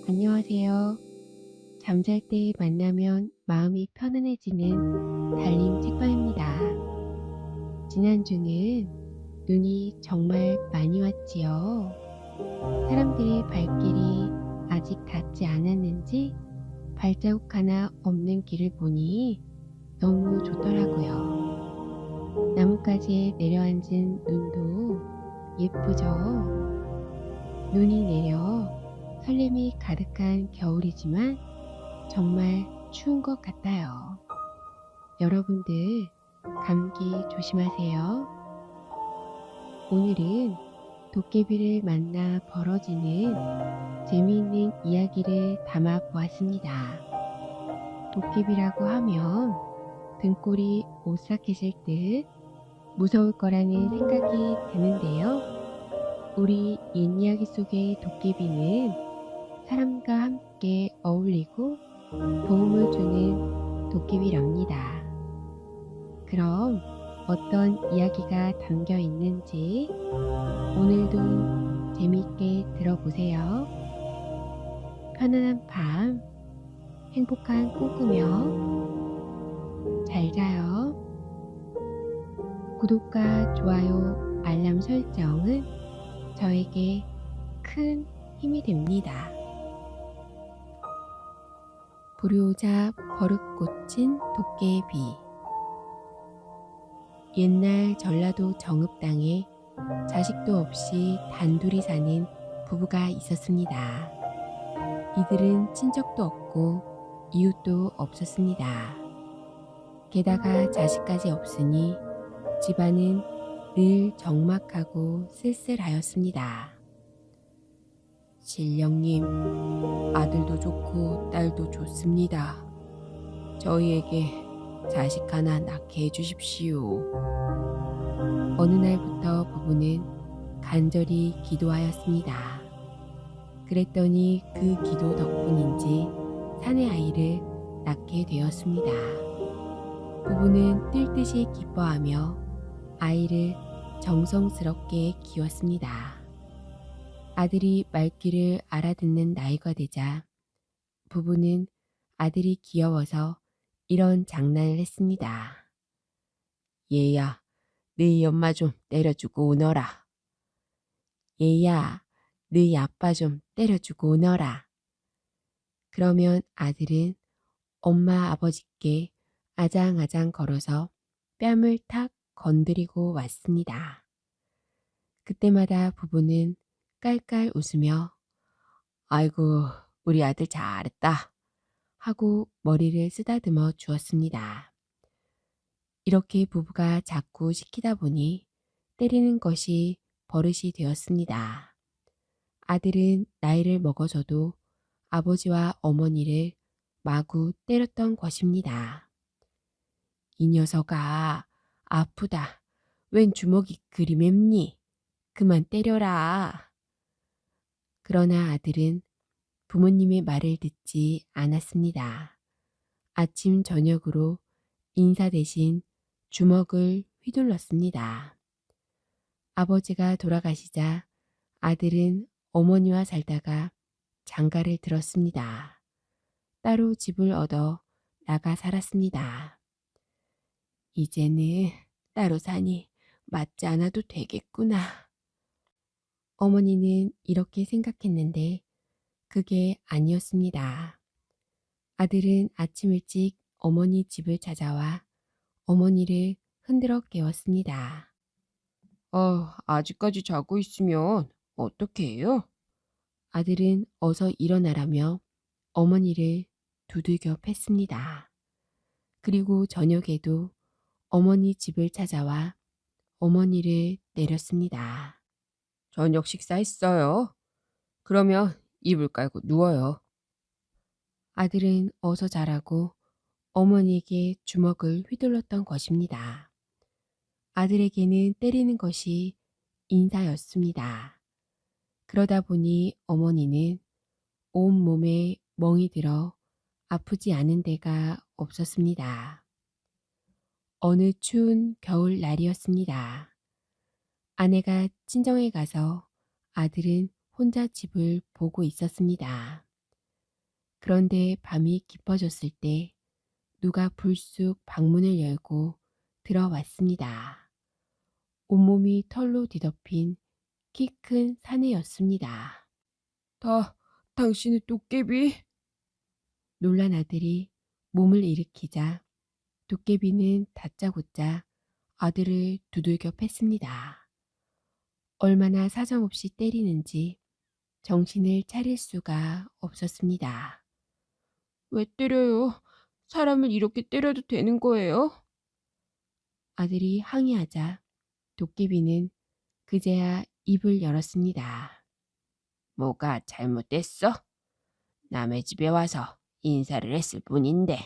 안녕하세요. 잠잘 때 만나면 마음이 편안해지는 달림 책방입니다. 지난주는 눈이 정말 많이 왔지요. 사람들의 발길이 아직 닿지 않았는지 발자국 하나 없는 길을 보니 너무 좋더라고요. 나뭇가지에 내려앉은 눈도 예쁘죠? 눈이 내려 설렘이 가득한 겨울이지만 정말 추운 것 같아요. 여러분들 감기 조심하세요. 오늘은 도깨비를 만나 벌어지는 재미있는 이야기를 담아 보았습니다. 도깨비라고 하면 등골이 오싹해질 듯 무서울 거라는 생각이 드는데요. 우리 옛 이야기 속의 도깨비는 사람과 함께 어울리고 도움을 주는 도깨비랍니다. 그럼 어떤 이야기가 담겨 있는지 오늘도 재미있게 들어보세요. 편안한 밤, 행복한 꿈 꾸며 잘 자요. 구독과 좋아요, 알람 설정은 저에게 큰 힘이 됩니다. 불효자 버릇고친 도깨비. 옛날 전라도 정읍당에 자식도 없이 단둘이 사는 부부가 있었습니다. 이들은 친척도 없고 이웃도 없었습니다. 게다가 자식까지 없으니 집안은 늘 적막하고 쓸쓸하였습니다. 신령님, 아들도 좋고 딸도 좋습니다. 저희에게 자식 하나 낳게 해주십시오. 어느 날부터 부부는 간절히 기도하였습니다. 그랬더니 그 기도 덕분인지 사내 아이를 낳게 되었습니다. 부부는 뜰 듯이 기뻐하며 아이를 정성스럽게 키웠습니다. 아들이 말귀를 알아듣는 나이가 되자 부부는 아들이 귀여워서 이런 장난을 했습니다. 얘야, 너희 엄마 좀 때려주고 오너라. 얘야, 너희 아빠 좀 때려주고 오너라. 그러면 아들은 엄마 아버지께 아장아장 걸어서 뺨을 탁 건드리고 왔습니다. 그때마다 부부는 깔깔 웃으며 아이고 우리 아들 잘했다 하고 머리를 쓰다듬어 주었습니다. 이렇게 부부가 자꾸 시키다 보니 때리는 것이 버릇이 되었습니다. 아들은 나이를 먹어서도 아버지와 어머니를 마구 때렸던 것입니다. 이 녀석아, 아프다. 웬 주먹이 그리 맵니? 그만 때려라. 그러나 아들은 부모님의 말을 듣지 않았습니다. 아침 저녁으로 인사 대신 주먹을 휘둘렀습니다. 아버지가 돌아가시자 아들은 어머니와 살다가 장가를 들었습니다. 따로 집을 얻어 나가 살았습니다. 이제는 따로 사니 맞지 않아도 되겠구나. 어머니는 이렇게 생각했는데 그게 아니었습니다. 아들은 아침 일찍 어머니 집을 찾아와 어머니를 흔들어 깨웠습니다. 아직까지 자고 있으면 어떻게 해요? 아들은 어서 일어나라며 어머니를 두들겨 팼습니다. 그리고 저녁에도 어머니 집을 찾아와 어머니를 내렸습니다. 저녁 식사했어요? 그러면 이불 깔고 누워요. 아들은 어서 자라고 어머니에게 주먹을 휘둘렀던 것입니다. 아들에게는 때리는 것이 인사였습니다. 그러다 보니 어머니는 온몸에 멍이 들어 아프지 않은 데가 없었습니다. 어느 추운 겨울 날이었습니다. 아내가 친정에 가서 아들은 혼자 집을 보고 있었습니다. 그런데 밤이 깊어졌을 때 누가 불쑥 방문을 열고 들어왔습니다. 온몸이 털로 뒤덮인 키 큰 사내였습니다. 당신의 도깨비? 놀란 아들이 몸을 일으키자 도깨비는 다짜고짜 아들을 두들겨 팼습니다. 얼마나 사정없이 때리는지 정신을 차릴 수가 없었습니다. 왜 때려요? 사람을 이렇게 때려도 되는 거예요? 아들이 항의하자 도깨비는 그제야 입을 열었습니다. 뭐가 잘못됐어? 남의 집에 와서 인사를 했을 뿐인데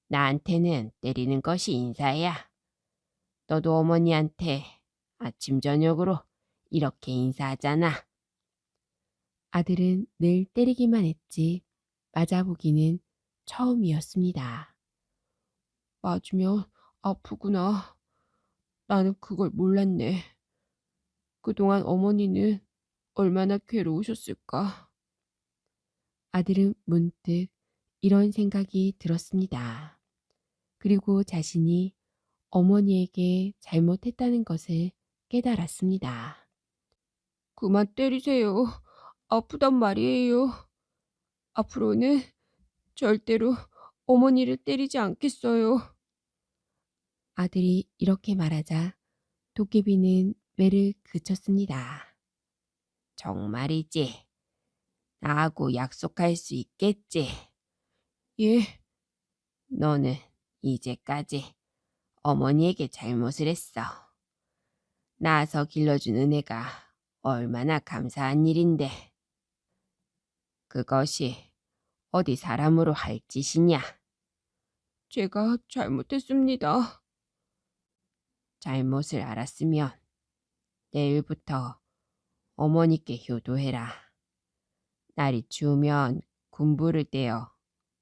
나한테는 때리는 것이 인사야. 너도 어머니한테 아침 저녁으로 이렇게 인사하잖아. 아들은 늘 때리기만 했지 맞아보기는 처음이었습니다. 맞으면 아프구나. 나는 그걸 몰랐네. 그동안 어머니는 얼마나 괴로우셨을까. 아들은 문득 이런 생각이 들었습니다. 그리고 자신이 어머니에게 잘못했다는 것을 깨달았습니다. 그만 때리세요. 아프단 말이에요. 앞으로는 절대로 어머니를 때리지 않겠어요. 아들이 이렇게 말하자 도깨비는 매를 그쳤습니다. 정말이지? 나하고 약속할 수 있겠지? 예. 너는 이제까지 어머니에게 잘못을 했어. 낳아서 길러준 은혜가 얼마나 감사한 일인데. 그것이 어디 사람으로 할 짓이냐? 제가 잘못했습니다. 잘못을 알았으면 내일부터 어머니께 효도해라. 날이 추우면 군불을 떼어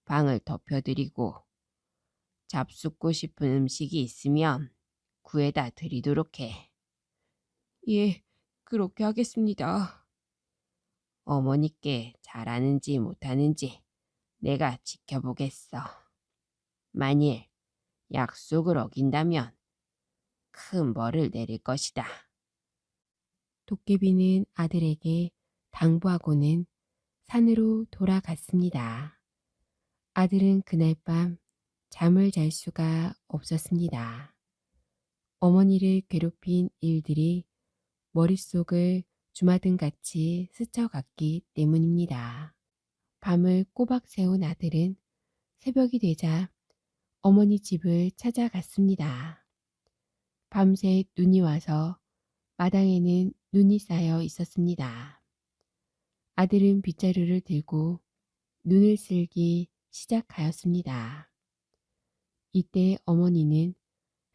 방을 덮여드리고 잡숫고 싶은 음식이 있으면 구해다 드리도록 해. 예, 그렇게 하겠습니다. 어머니께 잘하는지 못하는지 내가 지켜보겠어. 만일 약속을 어긴다면 큰 벌을 내릴 것이다. 도깨비는 아들에게 당부하고는 산으로 돌아갔습니다. 아들은 그날 밤 잠을 잘 수가 없었습니다. 어머니를 괴롭힌 일들이 머릿속을 주마등같이 스쳐갔기 때문입니다. 밤을 꼬박 새운 아들은 새벽이 되자 어머니 집을 찾아갔습니다. 밤새 눈이 와서 마당에는 눈이 쌓여 있었습니다. 아들은 빗자루를 들고 눈을 쓸기 시작하였습니다. 이때 어머니는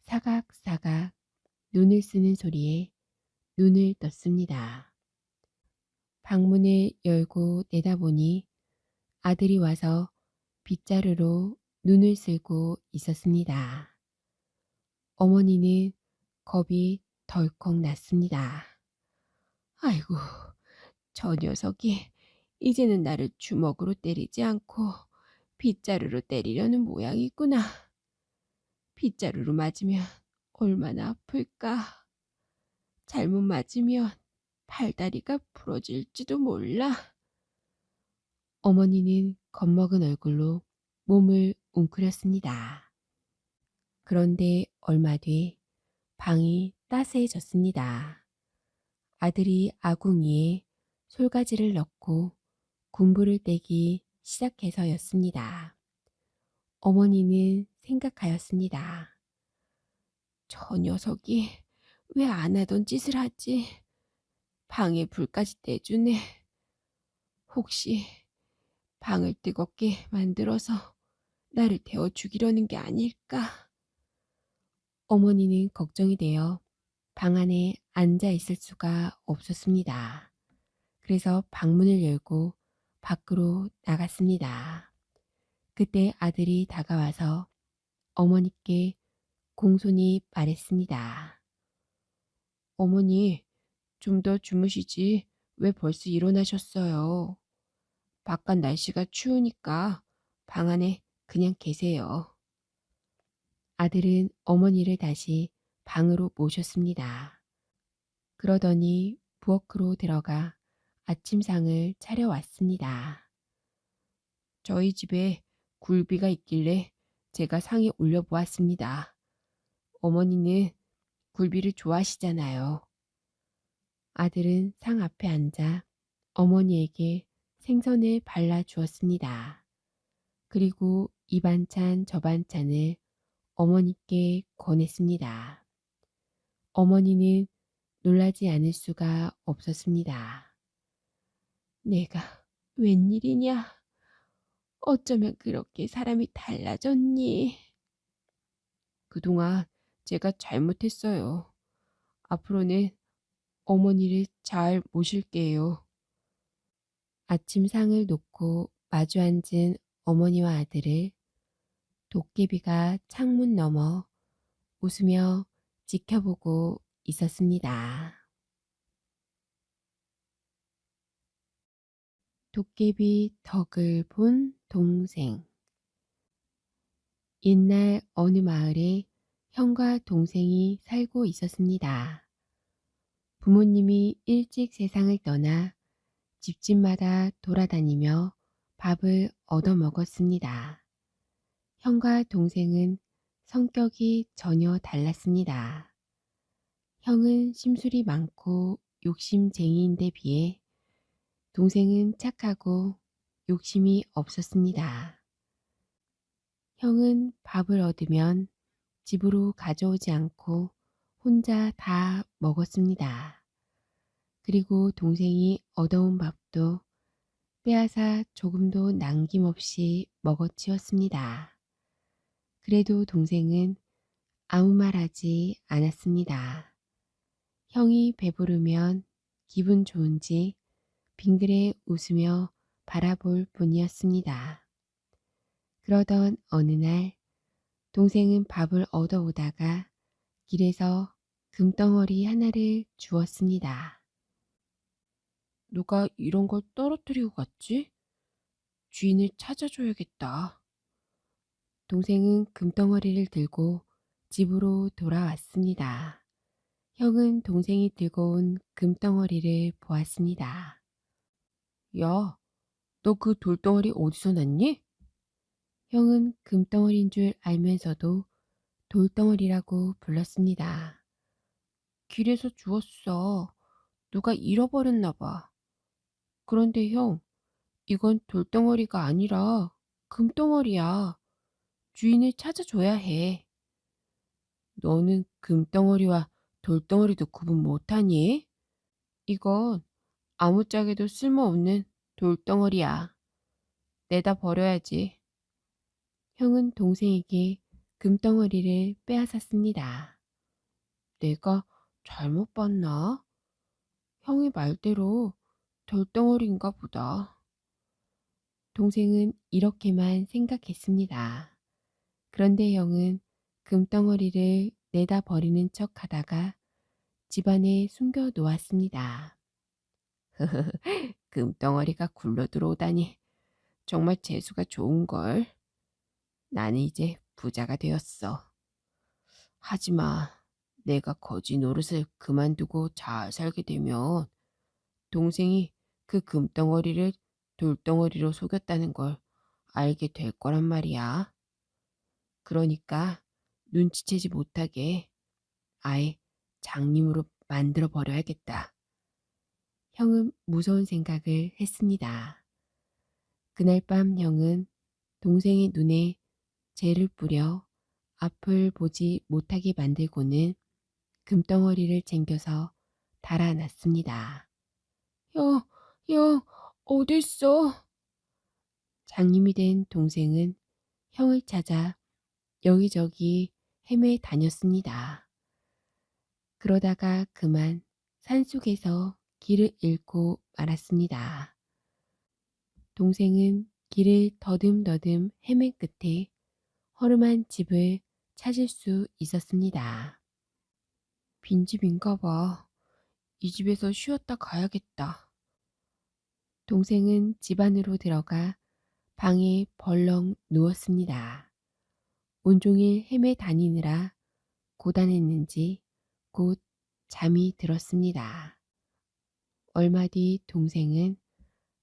사각사각 눈을 쓰는 소리에 눈을 떴습니다. 방문을 열고 내다보니 아들이 와서 빗자루로 눈을 쓸고 있었습니다. 어머니는 겁이 덜컥 났습니다. 아이고, 저 녀석이 이제는 나를 주먹으로 때리지 않고 빗자루로 때리려는 모양이구나. 빗자루로 맞으면 얼마나 아플까. 잘못 맞으면 팔다리가 부러질지도 몰라. 어머니는 겁먹은 얼굴로 몸을 웅크렸습니다. 그런데 얼마 뒤 방이 따스해졌습니다. 아들이 아궁이에 솔가지를 넣고 군불을 떼기 시작해서였습니다. 어머니는 생각하였습니다. 저 녀석이 왜 안 하던 짓을 하지? 방에 불까지 떼주네. 혹시 방을 뜨겁게 만들어서 나를 데워 죽이려는 게 아닐까? 어머니는 걱정이 되어 방 안에 앉아 있을 수가 없었습니다. 그래서 방문을 열고 밖으로 나갔습니다. 그때 아들이 다가와서 어머니께 공손히 말했습니다. 어머니, 좀 더 주무시지 왜 벌써 일어나셨어요? 바깥 날씨가 추우니까 방 안에 그냥 계세요. 아들은 어머니를 다시 방으로 모셨습니다. 그러더니 부엌으로 들어가 아침상을 차려왔습니다. 저희 집에 굴비가 있길래 제가 상에 올려보았습니다. 어머니는 굴비를 좋아하시잖아요. 아들은 상 앞에 앉아 어머니에게 생선을 발라 주었습니다. 그리고 이 반찬 저 반찬을 어머니께 권했습니다. 어머니는 놀라지 않을 수가 없었습니다. 내가 웬일이냐? 어쩌면 그렇게 사람이 달라졌니? 그동안 제가 잘못했어요. 앞으로는 어머니를 잘 모실게요. 아침상을 놓고 마주 앉은 어머니와 아들을 도깨비가 창문 너머 웃으며 지켜보고 있었습니다. 도깨비 덕을 본 동생. 옛날 어느 마을에 형과 동생이 살고 있었습니다. 부모님이 일찍 세상을 떠나 집집마다 돌아다니며 밥을 얻어 먹었습니다. 형과 동생은 성격이 전혀 달랐습니다. 형은 심술이 많고 욕심쟁이인데 비해 동생은 착하고 욕심이 없었습니다. 형은 밥을 얻으면 집으로 가져오지 않고 혼자 다 먹었습니다. 그리고 동생이 얻어온 밥도 빼앗아 조금도 남김없이 먹어치웠습니다. 그래도 동생은 아무 말 하지 않았습니다. 형이 배부르면 기분 좋은지 빙그레 웃으며 바라볼 뿐이었습니다. 그러던 어느 날 동생은 밥을 얻어오다가 길에서 금덩어리 하나를 주었습니다. 누가 이런 걸 떨어뜨리고 갔지? 주인을 찾아줘야겠다. 동생은 금덩어리를 들고 집으로 돌아왔습니다. 형은 동생이 들고 온 금덩어리를 보았습니다. 야, 너 그 돌덩어리 어디서 났니? 형은 금덩어리인 줄 알면서도 돌덩어리라고 불렀습니다. 길에서 주웠어. 누가 잃어버렸나 봐. 그런데 형, 이건 돌덩어리가 아니라 금덩어리야. 주인을 찾아줘야 해. 너는 금덩어리와 돌덩어리도 구분 못하니? 이건 아무짝에도 쓸모없는 돌덩어리야. 내다 버려야지. 형은 동생에게 금덩어리를 빼앗았습니다. 내가 잘못 봤나? 형의 말대로 돌덩어리인가 보다. 동생은 이렇게만 생각했습니다. 그런데 형은 금덩어리를 내다 버리는 척 하다가 집안에 숨겨 놓았습니다. 금덩어리가 굴러 들어오다니 정말 재수가 좋은걸. 나는 이제 부자가 되었어. 하지마. 내가 거지 노릇을 그만두고 잘 살게 되면 동생이 그 금덩어리를 돌덩어리로 속였다는 걸 알게 될 거란 말이야. 그러니까 눈치채지 못하게 아예 장님으로 만들어 버려야겠다. 형은 무서운 생각을 했습니다. 그날 밤 형은 동생의 눈에 재를 뿌려 앞을 보지 못하게 만들고는 금덩어리를 챙겨서 달아났습니다. 형, 형, 어딨어? 장님이 된 동생은 형을 찾아 여기저기 헤매 다녔습니다. 그러다가 그만 산속에서 길을 잃고 말았습니다. 동생은 길을 더듬더듬 헤맨 끝에 허름한 집을 찾을 수 있었습니다. 빈집인가 봐. 이 집에서 쉬었다 가야겠다. 동생은 집 안으로 들어가 방에 벌렁 누웠습니다. 온종일 헤매 다니느라 고단했는지 곧 잠이 들었습니다. 얼마 뒤 동생은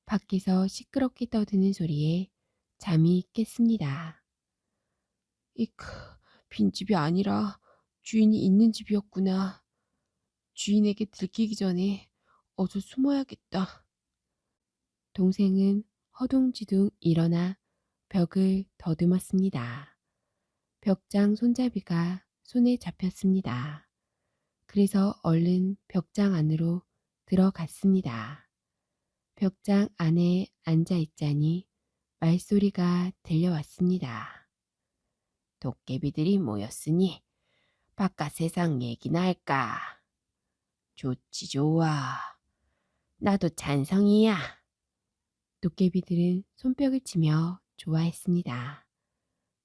밖에서 시끄럽게 떠드는 소리에 잠이 깼습니다. 이크, 빈집이 아니라 주인이 있는 집이었구나. 주인에게 들키기 전에 어서 숨어야겠다. 동생은 허둥지둥 일어나 벽을 더듬었습니다. 벽장 손잡이가 손에 잡혔습니다. 그래서 얼른 벽장 안으로 들어갔습니다. 벽장 안에 앉아 있자니 말소리가 들려왔습니다. 도깨비들이 모였으니 바깥 세상 얘기나 할까? 좋지 좋아. 나도 찬성이야. 도깨비들은 손뼉을 치며 좋아했습니다.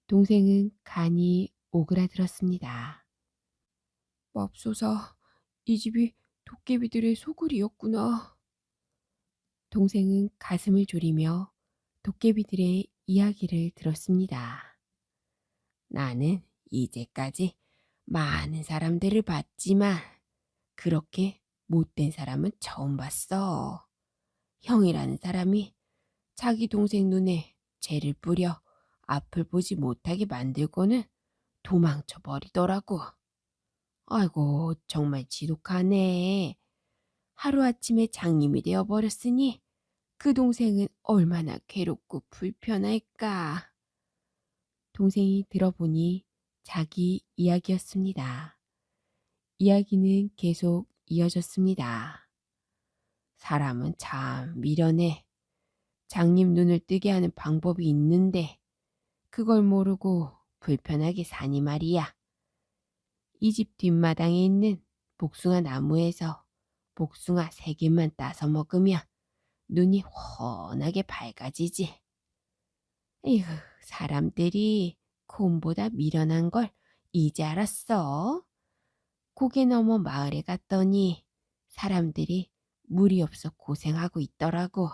동생은 간이 오그라들었습니다. 맙소사, 이 집이 도깨비들의 소굴이었구나. 동생은 가슴을 졸이며 도깨비들의 이야기를 들었습니다. 나는 이제까지 많은 사람들을 봤지만 그렇게 못된 사람은 처음 봤어. 형이라는 사람이 자기 동생 눈에 죄를 뿌려 앞을 보지 못하게 만들고는 도망쳐 버리더라고. 아이고, 정말 지독하네. 하루아침에 장님이 되어버렸으니 그 동생은 얼마나 괴롭고 불편할까. 동생이 들어보니 자기 이야기였습니다. 이야기는 계속 이어졌습니다. 사람은 참 미련해. 장님 눈을 뜨게 하는 방법이 있는데 그걸 모르고 불편하게 사니 말이야. 이 집 뒷마당에 있는 복숭아 나무에서 복숭아 3개만 따서 먹으면 눈이 훤하게 밝아지지. 에휴, 사람들이 곰보다 미련한 걸 이제 알았어. 고개 넘어 마을에 갔더니 사람들이 물이 없어 고생하고 있더라고.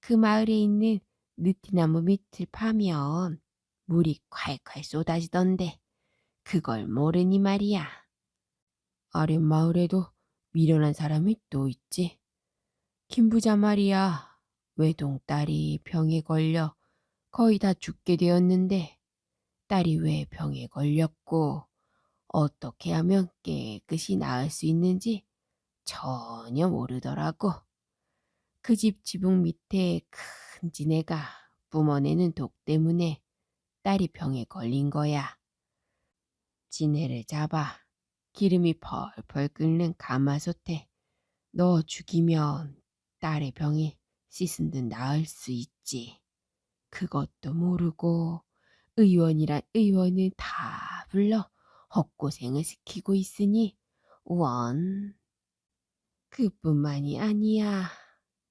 그 마을에 있는 느티나무 밑을 파면 물이 콸콸 쏟아지던데 그걸 모르니 말이야. 아랫 마을에도 미련한 사람이 또 있지. 김부자 말이야. 외동딸이 병에 걸려 거의 다 죽게 되었는데 딸이 왜 병에 걸렸고 어떻게 하면 깨끗이 나을 수 있는지 전혀 모르더라고. 그 집 지붕 밑에 큰 지네가 뿜어내는 독 때문에 딸이 병에 걸린 거야. 지네를 잡아 기름이 펄펄 끓는 가마솥에 넣어 죽이면 딸의 병이 씻은 듯 나을 수 있지. 그것도 모르고 의원이란 의원을 다 불러 헛고생을 시키고 있으니 원. 그뿐만이 아니야.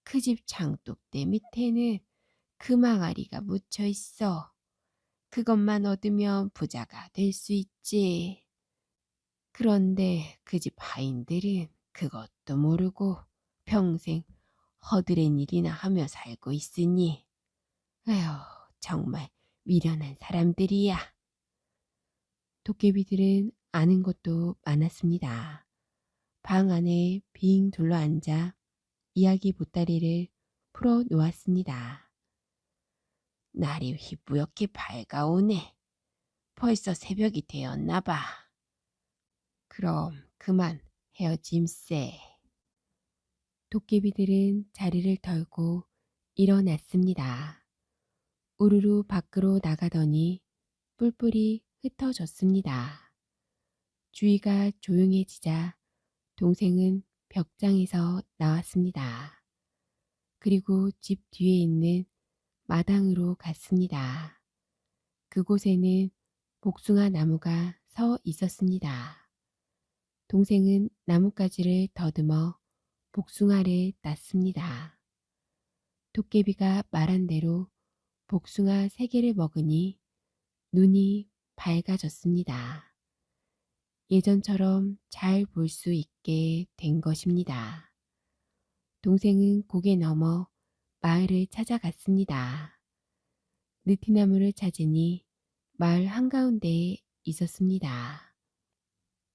그 집 장독대 밑에는 금항아리가 묻혀 있어. 그것만 얻으면 부자가 될 수 있지. 그런데 그 집 하인들은 그것도 모르고 평생 허드렛 일이나 하며 살고 있으니 에휴, 정말 미련한 사람들이야. 도깨비들은 아는 것도 많았습니다. 방 안에 빙 둘러앉아 이야기 보따리를 풀어 놓았습니다. 날이 희뿌옇게 밝아오네. 벌써 새벽이 되었나 봐. 그럼 그만 헤어짐세. 도깨비들은 자리를 털고 일어났습니다. 우르르 밖으로 나가더니 뿔뿔이 흩어졌습니다. 주위가 조용해지자 동생은 벽장에서 나왔습니다. 그리고 집 뒤에 있는 마당으로 갔습니다. 그곳에는 복숭아 나무가 서 있었습니다. 동생은 나뭇가지를 더듬어 복숭아를 땄습니다. 도깨비가 말한 대로 복숭아 3개를 먹으니 눈이 밝아졌습니다. 예전처럼 잘 볼 수 있게 된 것입니다. 동생은 고개 넘어 마을을 찾아갔습니다. 느티나무를 찾으니 마을 한가운데에 있었습니다.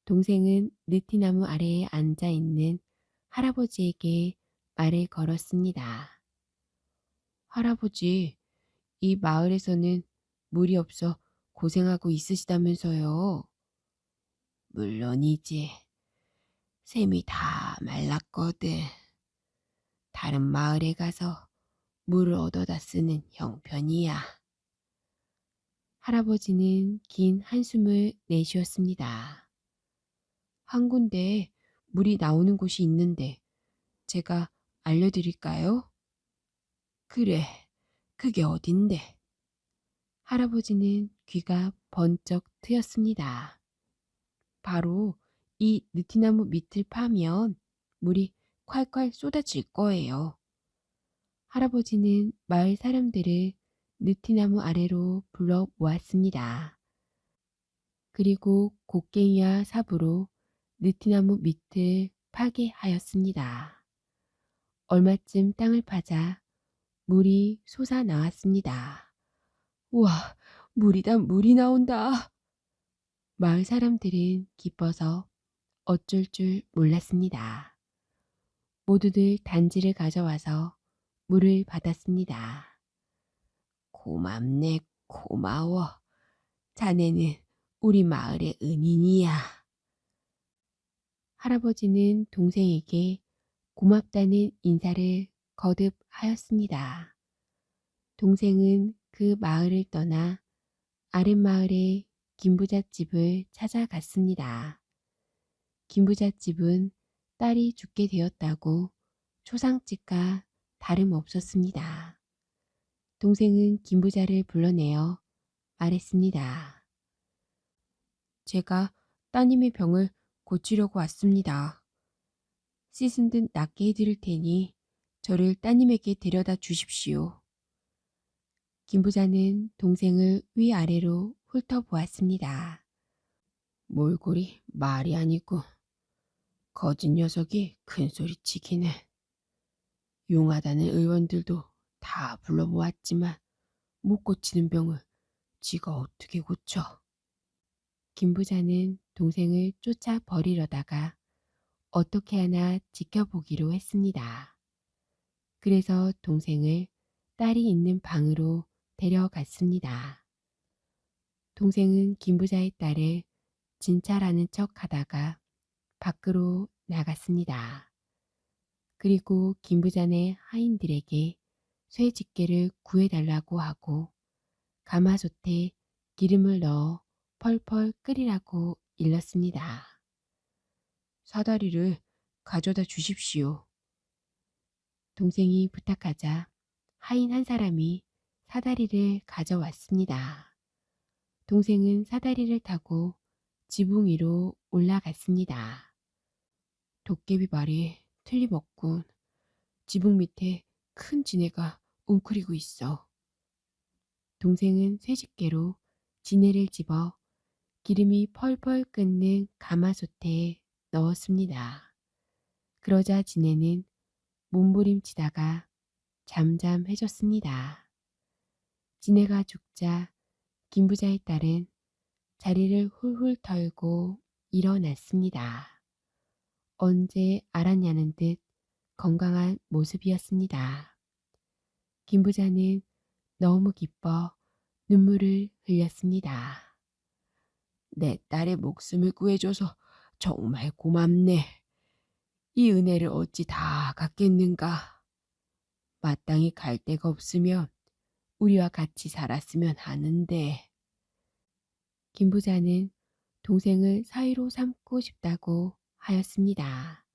동생은 느티나무 아래에 앉아 있는 할아버지에게 말을 걸었습니다. 할아버지, 이 마을에서는 물이 없어 고생하고 있으시다면서요. 물론이지. 샘이 다 말랐거든. 다른 마을에 가서 물을 얻어다 쓰는 형편이야. 할아버지는 긴 한숨을 내쉬었습니다. 한 군데 물이 나오는 곳이 있는데 제가 알려드릴까요? 그래, 그게 어딘데? 할아버지는 귀가 번쩍 트였습니다. 바로 이 느티나무 밑을 파면 물이 콸콸 쏟아질 거예요. 할아버지는 마을 사람들을 느티나무 아래로 불러 모았습니다. 그리고 곡괭이와 삽으로 느티나무 밑을 파게 하였습니다. 얼마쯤 땅을 파자 물이 솟아 나왔습니다. 우와, 물이다, 물이 나온다. 마을 사람들은 기뻐서 어쩔 줄 몰랐습니다. 모두들 단지를 가져와서 물을 받았습니다. 고맙네, 고마워. 자네는 우리 마을의 은인이야. 할아버지는 동생에게 고맙다는 인사를 거듭하였습니다. 동생은 그 마을을 떠나 아랫마을의 김부잣집을 찾아갔습니다. 김부잣집은 딸이 죽게 되었다고 초상집과 다름없었습니다. 동생은 김부자를 불러내어 말했습니다. 제가 따님의 병을 고치려고 왔습니다. 씻은 듯 낫게 해드릴 테니 저를 따님에게 데려다 주십시오. 김부자는 동생을 위아래로 훑어보았습니다. 몰골이 말이 아니고 거짓 녀석이 큰소리치기는. 용하다는 의원들도 다 불러보았지만 못 고치는 병을 지가 어떻게 고쳐. 김부자는 동생을 쫓아 버리려다가 어떻게 하나 지켜보기로 했습니다. 그래서 동생을 딸이 있는 방으로 데려갔습니다. 동생은 김부자의 딸을 진찰하는 척 하다가 밖으로 나갔습니다. 그리고 김부자네 하인들에게 쇠집게를 구해달라고 하고 가마솥에 기름을 넣어 펄펄 끓이라고 일렀습니다. 사다리를 가져다 주십시오. 동생이 부탁하자 하인 한 사람이 사다리를 가져왔습니다. 동생은 사다리를 타고 지붕 위로 올라갔습니다. 도깨비 말이 틀림없군. 지붕 밑에 큰 지네가 웅크리고 있어. 동생은 쇠집게로 지네를 집어 기름이 펄펄 끓는 가마솥에 넣었습니다. 그러자 지네는 몸부림치다가 잠잠해졌습니다. 지네가 죽자 김부자의 딸은 자리를 훌훌 털고 일어났습니다. 언제 알았냐는 듯 건강한 모습이었습니다. 김부자는 너무 기뻐 눈물을 흘렸습니다. 내 딸의 목숨을 구해줘서 정말 고맙네. 이 은혜를 어찌 다 갚겠는가. 마땅히 갈 데가 없으면 우리와 같이 살았으면 하는데. 김부자는 동생을 사위로 삼고 싶다고 하였습니다.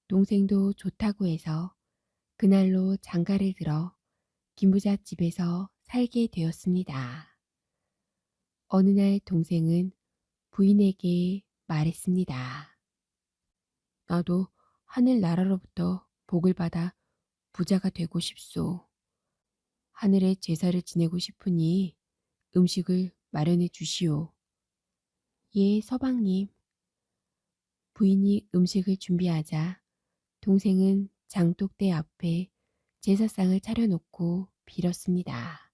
동생도 좋다고 해서 그날로 장가를 들어 김부자 집에서 살게 되었습니다. 어느 날 동생은 부인에게 말했습니다. 나도 하늘나라로부터 복을 받아 부자가 되고 싶소. 하늘의 제사를 지내고 싶으니 음식을 마련해 주시오. 예, 서방님. 부인이 음식을 준비하자 동생은 장독대 앞에 제사상을 차려놓고 빌었습니다.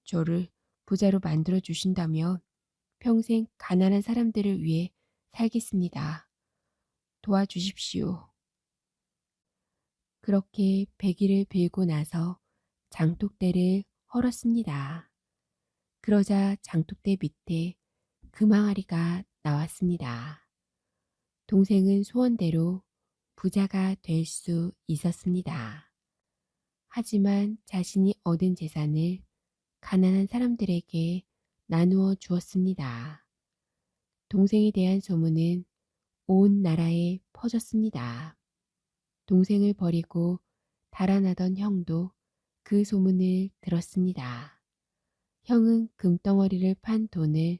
저를 부자로 만들어 주신다면 평생 가난한 사람들을 위해 살겠습니다. 도와주십시오. 그렇게 베기를 빌고 나서 장독대를 헐었습니다. 그러자 장독대 밑에 금항아리가 나왔습니다. 동생은 소원대로 부자가 될 수 있었습니다. 하지만 자신이 얻은 재산을 가난한 사람들에게 나누어 주었습니다. 동생에 대한 소문은 온 나라에 퍼졌습니다. 동생을 버리고 달아나던 형도 그 소문을 들었습니다. 형은 금덩어리를 판 돈을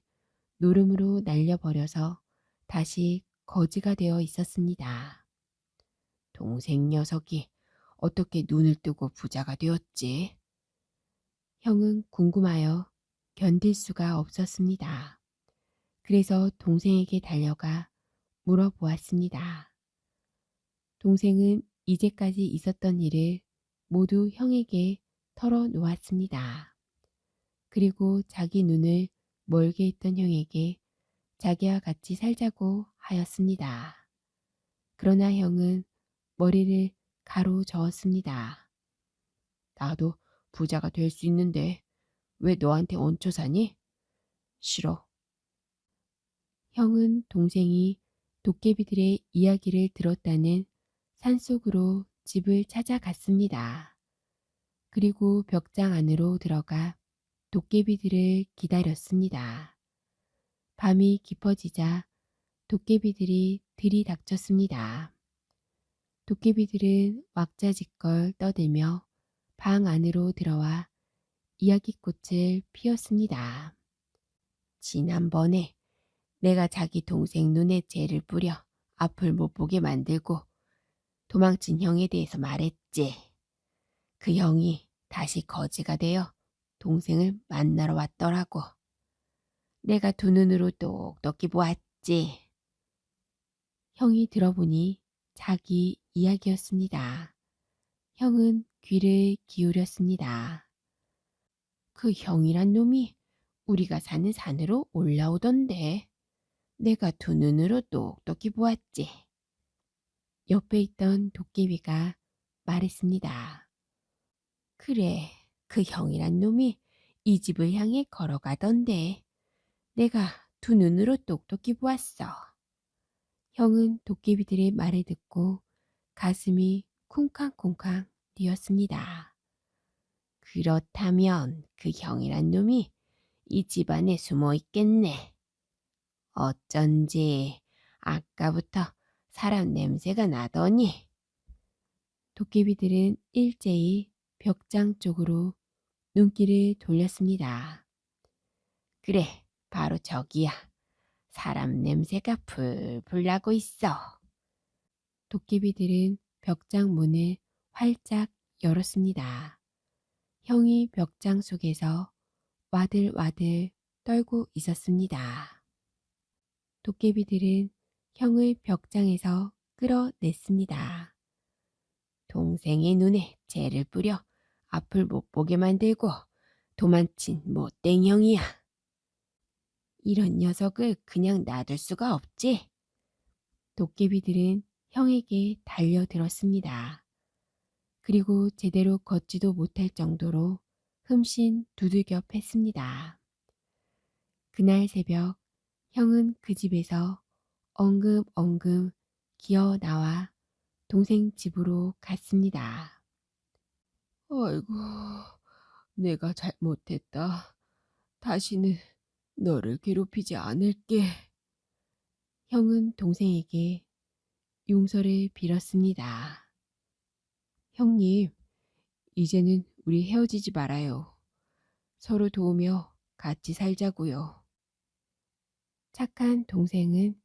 노름으로 날려버려서 다시 거지가 되어 있었습니다. 동생 녀석이 어떻게 눈을 뜨고 부자가 되었지? 형은 궁금하여 견딜 수가 없었습니다. 그래서 동생에게 달려가 물어보았습니다. 동생은 이제까지 있었던 일을 모두 형에게 털어놓았습니다. 그리고 자기 눈을 멀게 했던 형에게 자기와 같이 살자고 하였습니다. 그러나 형은 머리를 가로저었습니다. 나도 부자가 될 수 있는데 왜 너한테 얹혀 사니? 싫어. 형은 동생이 도깨비들의 이야기를 들었다는 산속으로 집을 찾아갔습니다. 그리고 벽장 안으로 들어가 도깨비들을 기다렸습니다. 밤이 깊어지자 도깨비들이 들이닥쳤습니다. 도깨비들은 왁자지껄 떠들며 방 안으로 들어와 이야기꽃을 피웠습니다. 지난번에 내가 자기 동생 눈에 재를 뿌려 앞을 못 보게 만들고 도망친 형에 대해서 말했지. 그 형이 다시 거지가 되어 동생을 만나러 왔더라고. 내가 두 눈으로 똑똑히 보았지. 형이 들어보니 자기 이야기였습니다. 형은 귀를 기울였습니다. 그 형이란 놈이 우리가 사는 산으로 올라오던데 내가 두 눈으로 똑똑히 보았지. 옆에 있던 도깨비가 말했습니다. 그래, 그 형이란 놈이 이 집을 향해 걸어가던데 내가 두 눈으로 똑똑히 보았어. 형은 도깨비들의 말을 듣고 가슴이 쿵쾅쿵쾅 뛰었습니다. 그렇다면 그 형이란 놈이 이 집안에 숨어 있겠네. 어쩐지 아까부터 사람 냄새가 나더니. 도깨비들은 일제히 벽장 쪽으로 눈길을 돌렸습니다. 그래, 바로 저기야. 사람 냄새가 풀풀 나고 있어. 도깨비들은 벽장 문을 활짝 열었습니다. 형이 벽장 속에서 와들와들 떨고 있었습니다. 도깨비들은 형을 벽장에서 끌어냈습니다. 동생의 눈에 재를 뿌려 앞을 못 보게 만들고 도망친 못된 형이야. 이런 녀석을 그냥 놔둘 수가 없지. 도깨비들은 형에게 달려들었습니다. 그리고 제대로 걷지도 못할 정도로 흠씬 두들겨 팼습니다. 그날 새벽 형은 그 집에서 엉금엉금 기어 나와 동생 집으로 갔습니다. 아이고, 내가 잘못했다. 다시는 너를 괴롭히지 않을게. 형은 동생에게 용서를 빌었습니다. 형님, 이제는 우리 헤어지지 말아요. 서로 도우며 같이 살자고요. 착한 동생은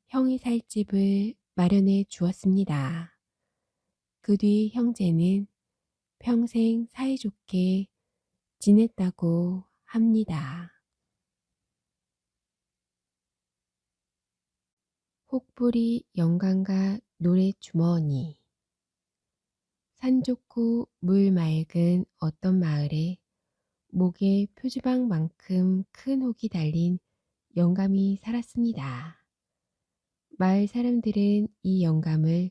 형이 살 집을 마련해 주었습니다. 그 뒤 형제는 평생 사이좋게 지냈다고 합니다. 혹부리 영감과 노래 주머니. 산 좋고 물 맑은 어떤 마을에 목에 표주방만큼 큰 혹이 달린 영감이 살았습니다. 마을 사람들은 이 영감을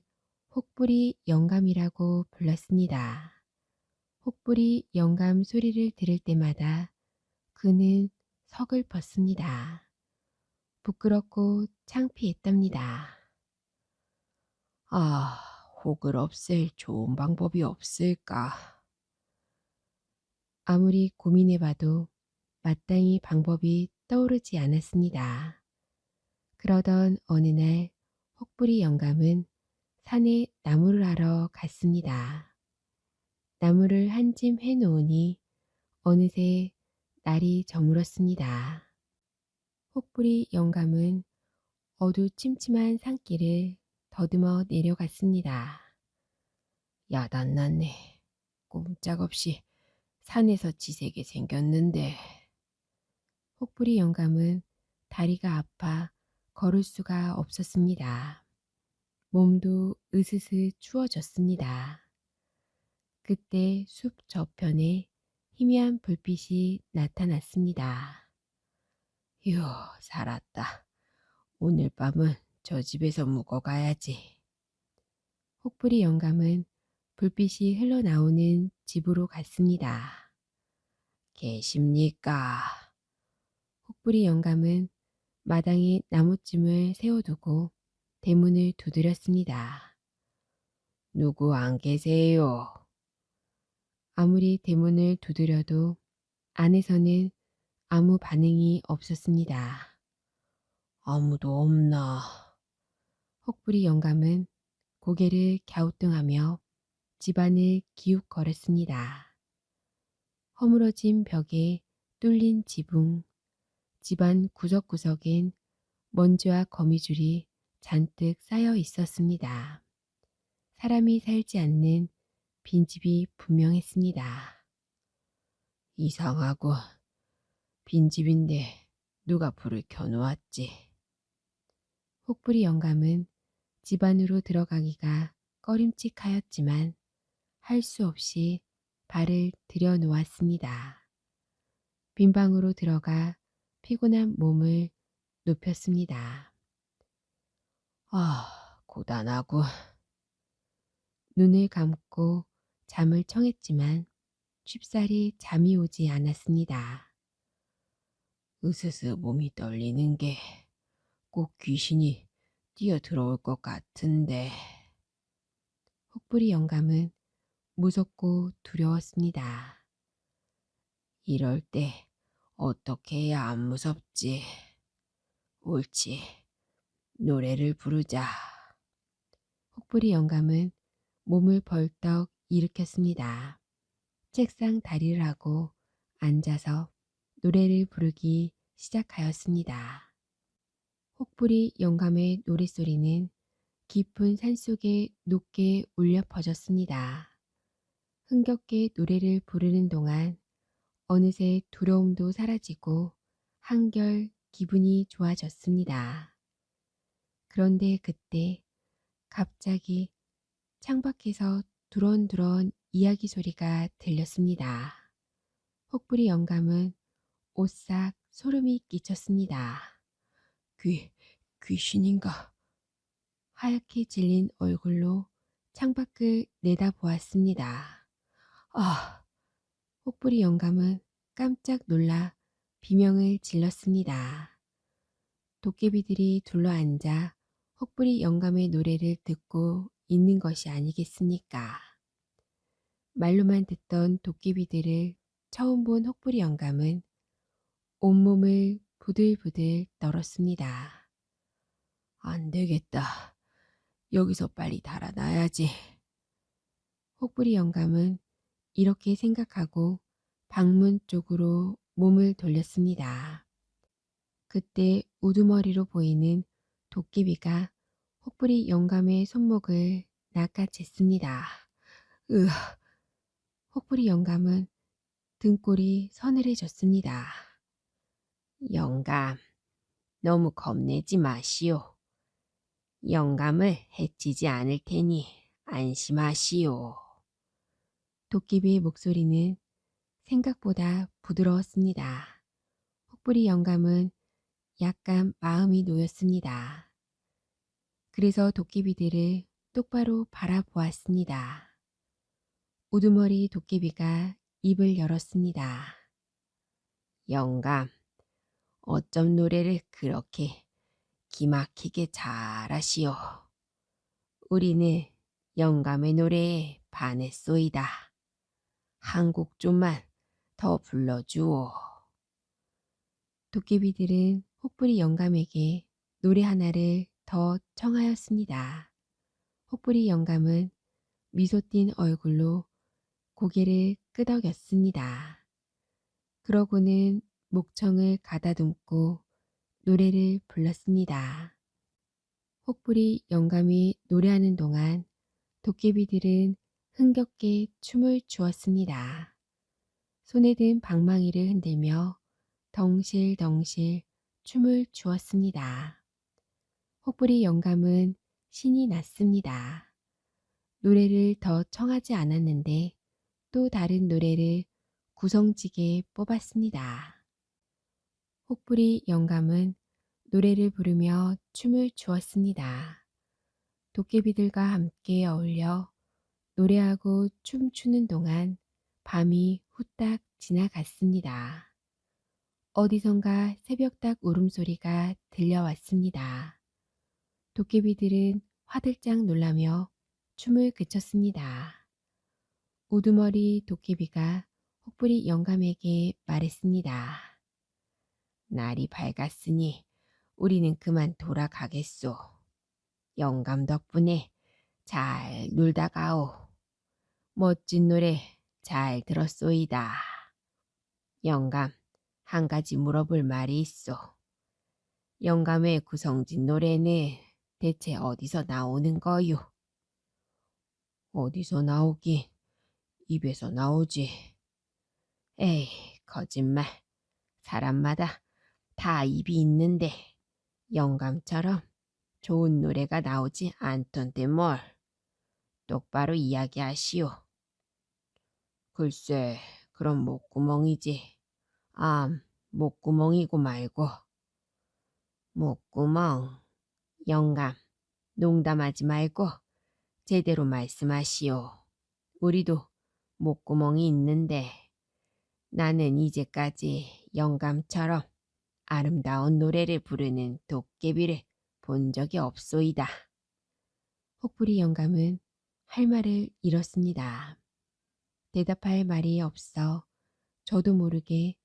혹부리 영감이라고 불렀습니다. 혹부리 영감 소리를 들을 때마다 그는 서글펐습니다. 부끄럽고 창피했답니다. 아, 혹을 없앨 좋은 방법이 없을까? 아무리 고민해봐도 마땅히 방법이 떠오르지 않았습니다. 그러던 어느 날 혹부리 영감은 산에 나무를 하러 갔습니다. 나무를 한 짐 해놓으니 어느새 날이 저물었습니다. 혹부리 영감은 어두침침한 산길을 더듬어 내려갔습니다. 야단났네. 꼼짝없이 산에서 지새게 생겼는데. 혹부리 영감은 다리가 아파 걸을 수가 없었습니다. 몸도 으스스 추워졌습니다. 그때 숲 저편에 희미한 불빛이 나타났습니다. 휴, 살았다. 오늘 밤은 저 집에서 묵어가야지. 혹부리 영감은 불빛이 흘러나오는 집으로 갔습니다. 계십니까? 혹부리 영감은 마당에 나무찜을 세워두고 대문을 두드렸습니다. 누구 안 계세요? 아무리 대문을 두드려도 안에서는 아무 반응이 없었습니다. 아무도 없나? 혹부리 영감은 고개를 갸우뚱하며 집안을 기웃거렸습니다. 허물어진 벽에 뚫린 지붕, 집안 구석구석엔 먼지와 거미줄이 잔뜩 쌓여 있었습니다. 사람이 살지 않는 빈집이 분명했습니다. 이상하고 빈집인데 누가 불을 켜놓았지. 혹부리 영감은 집 안으로 들어가기가 꺼림칙하였지만 할 수 없이 발을 들여놓았습니다. 빈 방으로 들어가 피곤한 몸을 눕혔습니다. 고단하고. 눈을 감고 잠을 청했지만 쉽사리 잠이 오지 않았습니다. 으스스 몸이 떨리는 게 꼭 귀신이 뛰어 들어올 것 같은데. 혹부리 영감은 무섭고 두려웠습니다. 이럴 때 어떻게 해야 안 무섭지? 옳지, 노래를 부르자. 혹부리 영감은 몸을 벌떡 일으켰습니다. 책상 다리를 하고 앉아서 노래를 부르기 시작하였습니다. 혹부리 영감의 노랫소리는 깊은 산속에 높게 울려 퍼졌습니다. 흥겹게 노래를 부르는 동안 어느새 두려움도 사라지고 한결 기분이 좋아졌습니다. 그런데 그때 갑자기 창밖에서 두런두런 이야기 소리가 들렸습니다. 혹부리 영감은 오싹 소름이 끼쳤습니다. 귀신인가? 하얗게 질린 얼굴로 창밖을 내다보았습니다. 아! 혹부리 영감은 깜짝 놀라 비명을 질렀습니다. 도깨비들이 둘러앉아 혹부리 영감의 노래를 듣고 있는 것이 아니겠습니까? 말로만 듣던 도깨비들을 처음 본 혹부리 영감은 온몸을 부들부들 떨었습니다. 안 되겠다. 여기서 빨리 달아나야지. 혹부리 영감은 이렇게 생각하고 방문 쪽으로 몸을 돌렸습니다. 그때 우두머리로 보이는 도깨비가 혹부리 영감의 손목을 낚아챘습니다. 으, 혹부리 영감은 등골이 서늘해졌습니다. 영감, 너무 겁내지 마시오. 영감을 해치지 않을 테니 안심하시오. 도깨비의 목소리는 생각보다 부드러웠습니다. 혹부리 영감은 약간 마음이 놓였습니다. 그래서 도깨비들을 똑바로 바라보았습니다. 우두머리 도깨비가 입을 열었습니다. 영감, 어쩜 노래를 그렇게 기막히게 잘하시오. 우리는 영감의 노래에 반했소이다. 한 곡 좀만 더 불러주오. 도깨비들은 혹부리 영감에게 노래 하나를 더 청하였습니다. 혹부리 영감은 미소 띤 얼굴로 고개를 끄덕였습니다. 그러고는 목청을 가다듬고 노래를 불렀습니다. 혹부리 영감이 노래하는 동안 도깨비들은 흥겹게 춤을 추었습니다. 손에 든 방망이를 흔들며 덩실덩실 춤을 추었습니다. 혹부리 영감은 신이 났습니다. 노래를 더 청하지 않았는데 또 다른 노래를 구성지게 뽑았습니다. 혹부리 영감은 노래를 부르며 춤을 추었습니다. 도깨비들과 함께 어울려 노래하고 춤추는 동안 밤이 후딱 지나갔습니다. 어디선가 새벽닭 울음소리가 들려왔습니다. 도깨비들은 화들짝 놀라며 춤을 그쳤습니다. 우두머리 도깨비가 혹부리 영감에게 말했습니다. 날이 밝았으니 우리는 그만 돌아가겠소. 영감 덕분에 잘 놀다 가오. 멋진 노래 잘 들었소이다. 영감, 한 가지 물어볼 말이 있소. 영감의 구성진 노래는 대체 어디서 나오는 거요? 어디서 나오긴 입에서 나오지. 에이, 거짓말. 사람마다 다 입이 있는데 영감처럼 좋은 노래가 나오지 않던데 뭘. 똑바로 이야기하시오. 글쎄, 그럼 목구멍이지. 목구멍이고 말고. 목구멍. 영감, 농담하지 말고 제대로 말씀하시오. 우리도 목구멍이 있는데 나는 이제까지 영감처럼 아름다운 노래를 부르는 도깨비를 본 적이 없소이다. 혹부리 영감은 할 말을 잃었습니다. 대답할 말이 없어 저도 모르게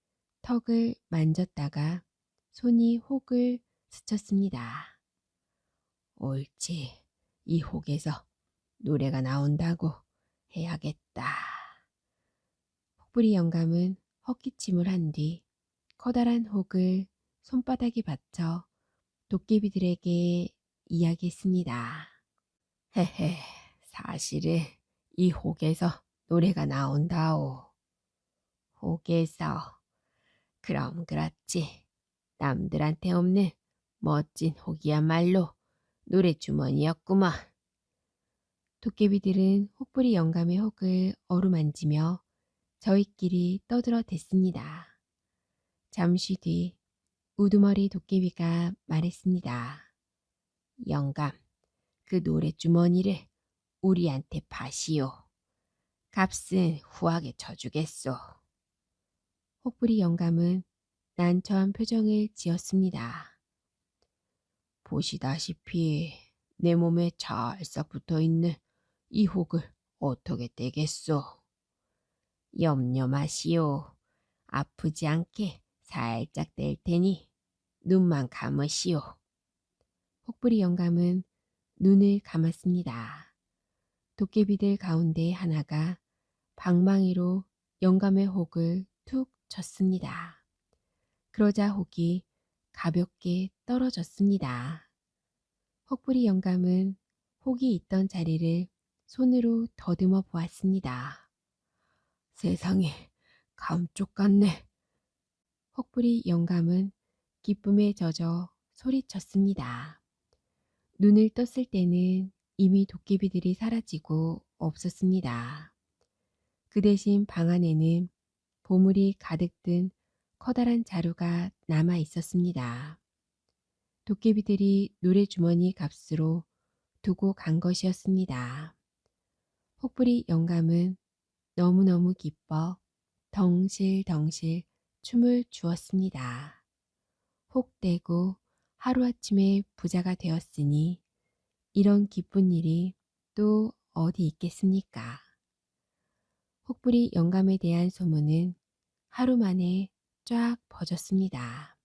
턱을 만졌다가 손이 혹을 스쳤습니다. 옳지, 이 혹에서 노래가 나온다고 해야겠다. 혹부리 영감은 헛기침을 한 뒤 커다란 혹을 손바닥에 받쳐 도깨비들에게 이야기했습니다. 헤헤, 사실은 이 혹에서 노래가 나온다오. 혹에서. 그럼 그렇지. 남들한테 없는 멋진 혹이야말로 노래 주머니였구먼. 도깨비들은 혹부리 영감의 혹을 어루만지며 저희끼리 떠들어댔습니다. 잠시 뒤 우두머리 도깨비가 말했습니다. 영감, 그 노래 주머니를 우리한테 파시오. 값은 후하게 쳐주겠소. 혹부리 영감은 난처한 표정을 지었습니다. 보시다시피 내 몸에 찰싹 붙어있는 이 혹을 어떻게 떼겠소. 염려 마시오. 아프지 않게 살짝 뗄 테니 눈만 감으시오. 혹부리 영감은 눈을 감았습니다. 도깨비들 가운데 하나가 방망이로 영감의 혹을 툭 쳤습니다. 그러자 혹이 가볍게 떨어졌습니다. 혹부리 영감은 혹이 있던 자리를 손으로 더듬어 보았습니다. 세상에, 감쪽 같네. 혹부리 영감은 기쁨에 젖어 소리쳤습니다. 눈을 떴을 때는 이미 도깨비들이 사라지고 없었습니다. 그 대신 방 안에는 보물이 가득 든 커다란 자루가 남아 있었습니다. 도깨비들이 노래주머니 값으로 두고 간 것이었습니다. 혹부리 영감은 너무너무 기뻐 덩실덩실 춤을 추었습니다. 혹대고 하루아침에 부자가 되었으니 이런 기쁜 일이 또 어디 있겠습니까? 혹부리 영감에 대한 소문은 하루 만에 쫙 퍼졌습니다.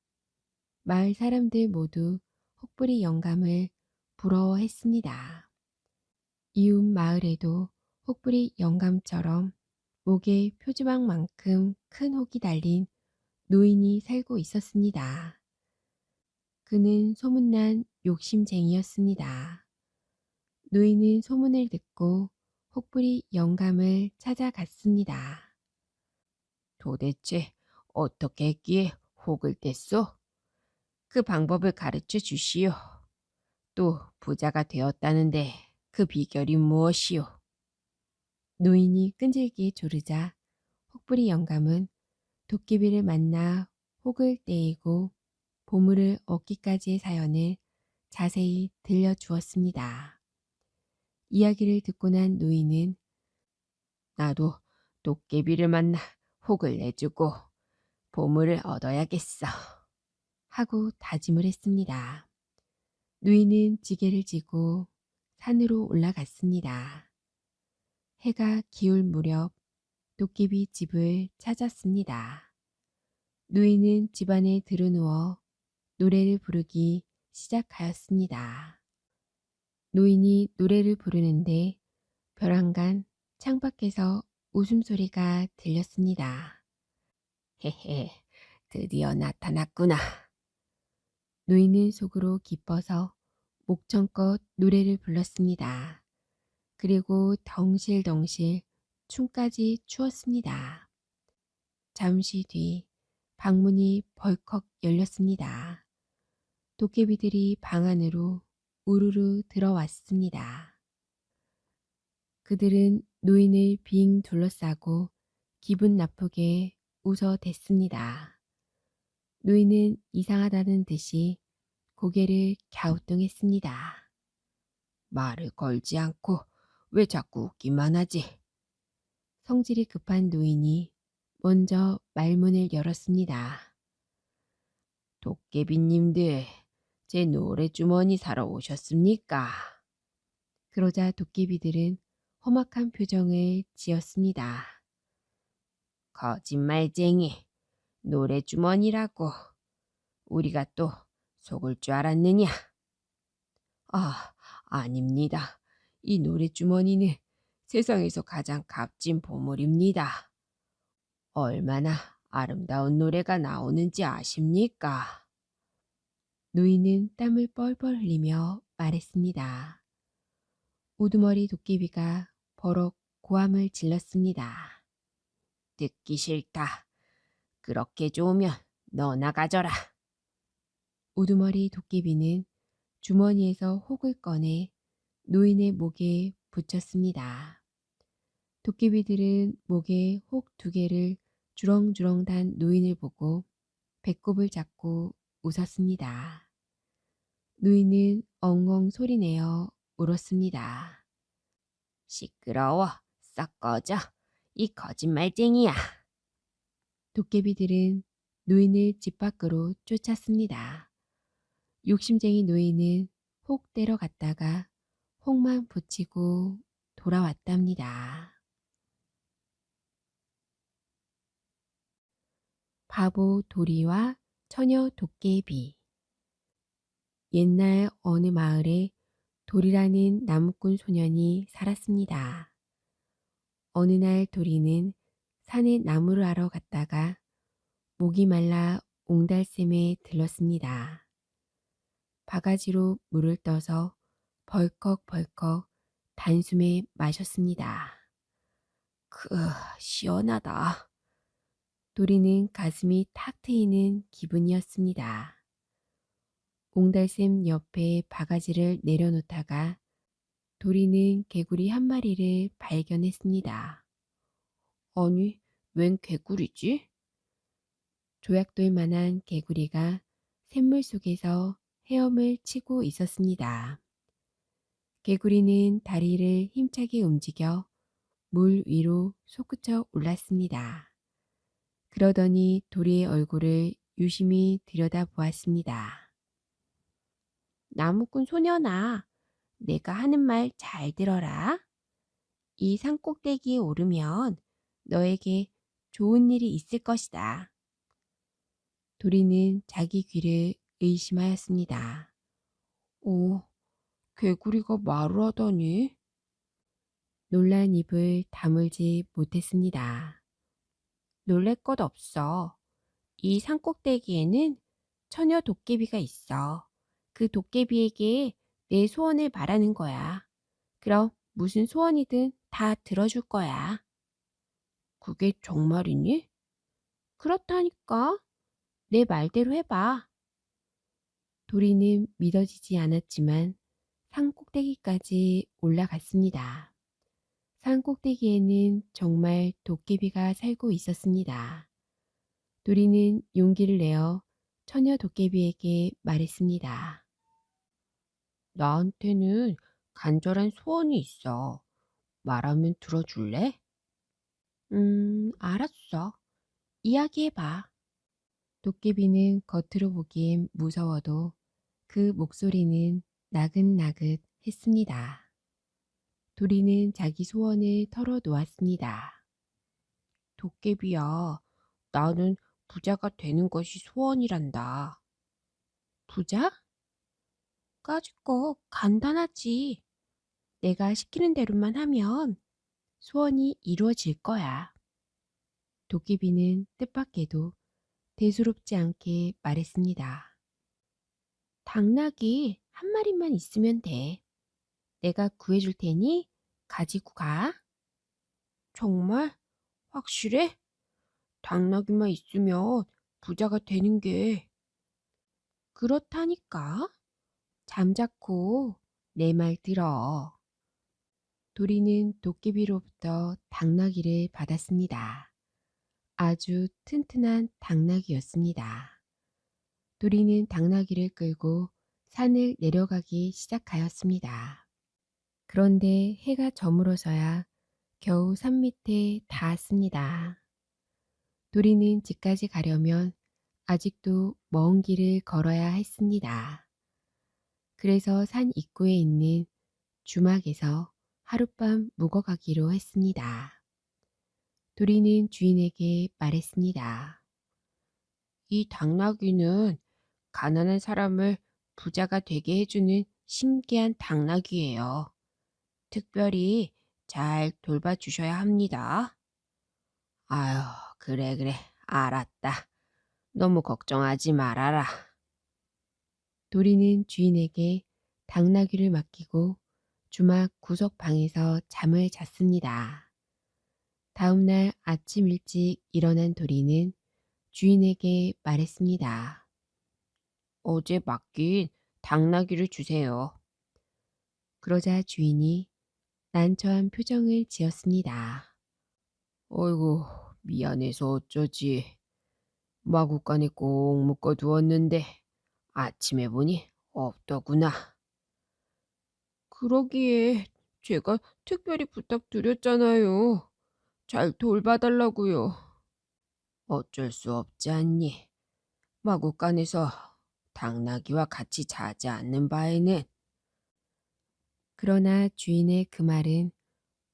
마을 사람들 모두 혹부리 영감을 부러워했습니다. 이웃 마을에도 혹부리 영감처럼 목에 표주막만큼 큰 혹이 달린 노인이 살고 있었습니다. 그는 소문난 욕심쟁이였습니다. 노인은 소문을 듣고 혹부리 영감을 찾아갔습니다. 도대체 어떻게 했기에 혹을 뗐소? 그 방법을 가르쳐 주시오. 또 부자가 되었다는데 그 비결이 무엇이오? 노인이 끈질기게 조르자 혹부리 영감은 도깨비를 만나 혹을 떼이고 보물을 얻기까지의 사연을 자세히 들려주었습니다. 이야기를 듣고 난 노인은 나도 도깨비를 만나 혹을 내주고 보물을 얻어야겠어 하고 다짐을 했습니다. 노인은 지게를 지고 산으로 올라갔습니다. 해가 기울 무렵 도깨비 집을 찾았습니다. 노인은 집안에 들어누워 노래를 부르기 시작하였습니다. 노인이 노래를 부르는데 벼랑간 창밖에서 웃음소리가 들렸습니다. 헤헤, 드디어 나타났구나. 노인은 속으로 기뻐서 목청껏 노래를 불렀습니다. 그리고 덩실덩실 춤까지 추었습니다. 잠시 뒤 방문이 벌컥 열렸습니다. 도깨비들이 방 안으로 우르르 들어왔습니다. 그들은 노인을 빙 둘러싸고 기분 나쁘게 웃어댔습니다. 노인은 이상하다는 듯이 고개를 갸우뚱했습니다. 말을 걸지 않고 왜 자꾸 웃기만 하지? 성질이 급한 노인이 먼저 말문을 열었습니다. 도깨비님들, 제 노래주머니 사러 오셨습니까? 그러자 도깨비들은 험악한 표정을 지었습니다. 거짓말쟁이, 노래주머니라고 우리가 또 속을 줄 알았느냐? 아, 아닙니다. 이 노래주머니는 세상에서 가장 값진 보물입니다. 얼마나 아름다운 노래가 나오는지 아십니까? 노인은 땀을 뻘뻘 흘리며 말했습니다. 우두머리 도깨비가 버럭 고함을 질렀습니다. 듣기 싫다. 그렇게 좋으면 너나 가져라. 우두머리 도깨비는 주머니에서 혹을 꺼내 노인의 목에 붙였습니다. 도깨비들은 목에 혹 2개를 주렁주렁 단 노인을 보고 배꼽을 잡고 웃었습니다. 노인은 엉엉 소리내어 울었습니다. 시끄러워. 썩 꺼져. 이 거짓말쟁이야. 도깨비들은 노인을 집 밖으로 쫓았습니다. 욕심쟁이 노인은 혹 떼러 갔다가 혹만 붙이고 돌아왔답니다. 바보 도리와 처녀 도깨비. 옛날 어느 마을에 도리라는 나무꾼 소년이 살았습니다. 어느 날 도리는 산에 나무를 하러 갔다가 목이 말라 옹달샘에 들렀습니다. 바가지로 물을 떠서 벌컥벌컥 단숨에 마셨습니다. 시원하다. 도리는 가슴이 탁 트이는 기분이었습니다. 옹달샘 옆에 바가지를 내려놓다가 도리는 개구리 한 마리를 발견했습니다. 아니, 웬 개구리지? 조약돌 만한 개구리가 샘물 속에서 헤엄을 치고 있었습니다. 개구리는 다리를 힘차게 움직여 물 위로 솟구쳐 올랐습니다. 그러더니 도리의 얼굴을 유심히 들여다보았습니다. 나무꾼 소년아, 내가 하는 말 잘 들어라. 이 산꼭대기에 오르면 너에게 좋은 일이 있을 것이다. 도리는 자기 귀를 의심하였습니다. 오, 개구리가 말을 하다니? 놀란 입을 다물지 못했습니다. 놀랄 것 없어. 이 산꼭대기에는 처녀 도깨비가 있어. 그 도깨비에게 내 소원을 말하는 거야. 그럼 무슨 소원이든 다 들어줄 거야. 그게 정말이니? 그렇다니까. 내 말대로 해봐. 도리는 믿어지지 않았지만 산 꼭대기까지 올라갔습니다. 산 꼭대기에는 정말 도깨비가 살고 있었습니다. 도리는 용기를 내어 처녀 도깨비에게 말했습니다. 나한테는 간절한 소원이 있어. 말하면 들어줄래? 알았어. 이야기해봐. 도깨비는 겉으로 보기엔 무서워도 그 목소리는 나긋나긋 했습니다. 도리는 자기 소원을 털어놓았습니다. 도깨비야, 나는 부자가 되는 것이 소원이란다. 부자? 까짓거 간단하지. 내가 시키는 대로만 하면 소원이 이루어질 거야. 도깨비는 뜻밖에도 대수롭지 않게 말했습니다. 당나귀 한 마리만 있으면 돼. 내가 구해줄 테니 가지고 가. 정말? 확실해? 당나귀만 있으면 부자가 되는 게. 그렇다니까. 잠자코 내 말 들어. 도리는 도깨비로부터 당나귀를 받았습니다. 아주 튼튼한 당나귀였습니다. 도리는 당나귀를 끌고 산을 내려가기 시작하였습니다. 그런데 해가 저물어서야 겨우 산 밑에 닿았습니다. 도리는 집까지 가려면 아직도 먼 길을 걸어야 했습니다. 그래서 산 입구에 있는 주막에서 하룻밤 묵어가기로 했습니다. 도리는 주인에게 말했습니다. 이 당나귀는 가난한 사람을 부자가 되게 해주는 신기한 당나귀예요. 특별히 잘 돌봐주셔야 합니다. 아유, 그래, 그래. 알았다. 너무 걱정하지 말아라. 도리는 주인에게 당나귀를 맡기고 주막 구석방에서 잠을 잤습니다. 다음 날 아침 일찍 일어난 도리는 주인에게 말했습니다. 어제 맡긴 당나귀를 주세요. 그러자 주인이 난처한 표정을 지었습니다. 어이구, 미안해서 어쩌지. 마구간에 꼭 묶어두었는데 아침에 보니 없더구나. 그러기에 제가 특별히 부탁드렸잖아요. 잘 돌봐달라고요. 어쩔 수 없지 않니. 마구간에서 당나귀와 같이 자지 않는 바에는. 그러나 주인의 그 말은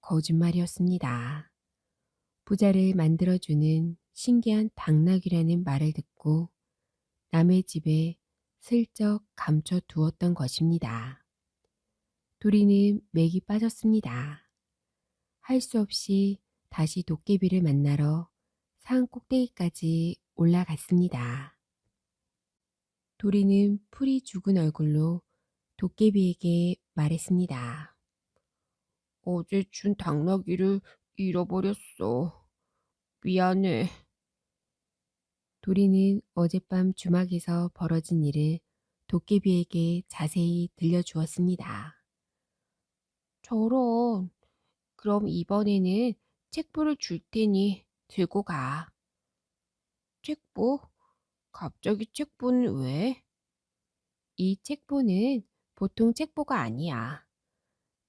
거짓말이었습니다. 부자를 만들어주는 신기한 당나귀라는 말을 듣고 남의 집에 슬쩍 감춰 두었던 것입니다. 도리는 맥이 빠졌습니다. 할 수 없이 다시 도깨비를 만나러 산 꼭대기까지 올라갔습니다. 도리는 풀이 죽은 얼굴로 도깨비에게 말했습니다. 어제 준 당나귀를 잃어버렸어. 미안해. 도리는 어젯밤 주막에서 벌어진 일을 도깨비에게 자세히 들려주었습니다. 저런, 그럼 이번에는 책보를 줄 테니 들고 가. 책보? 갑자기 책보는 왜? 이 책보는 보통 책보가 아니야.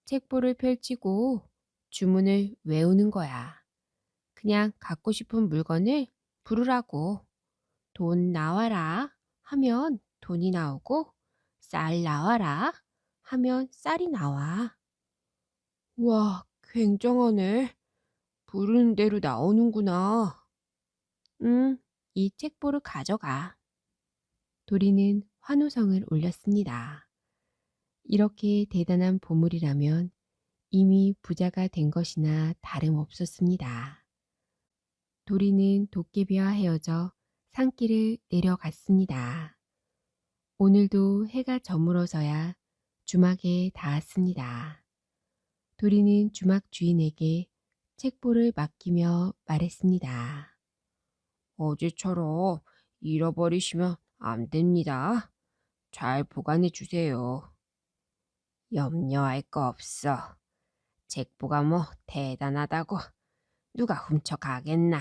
책보를 펼치고 주문을 외우는 거야. 그냥 갖고 싶은 물건을 부르라고. 돈 나와라 하면 돈이 나오고, 쌀 나와라 하면 쌀이 나와. 와, 굉장하네. 부르는 대로 나오는구나. 이 책보를 가져가. 도리는 환호성을 올렸습니다. 이렇게 대단한 보물이라면 이미 부자가 된 것이나 다름없었습니다. 도리는 도깨비와 헤어져 산길을 내려갔습니다. 오늘도 해가 저물어서야 주막에 닿았습니다. 도리는 주막 주인에게 책보를 맡기며 말했습니다. 어제처럼 잃어버리시면 안 됩니다. 잘 보관해 주세요. 염려할 거 없어. 책보가 뭐 대단하다고 누가 훔쳐가겠나.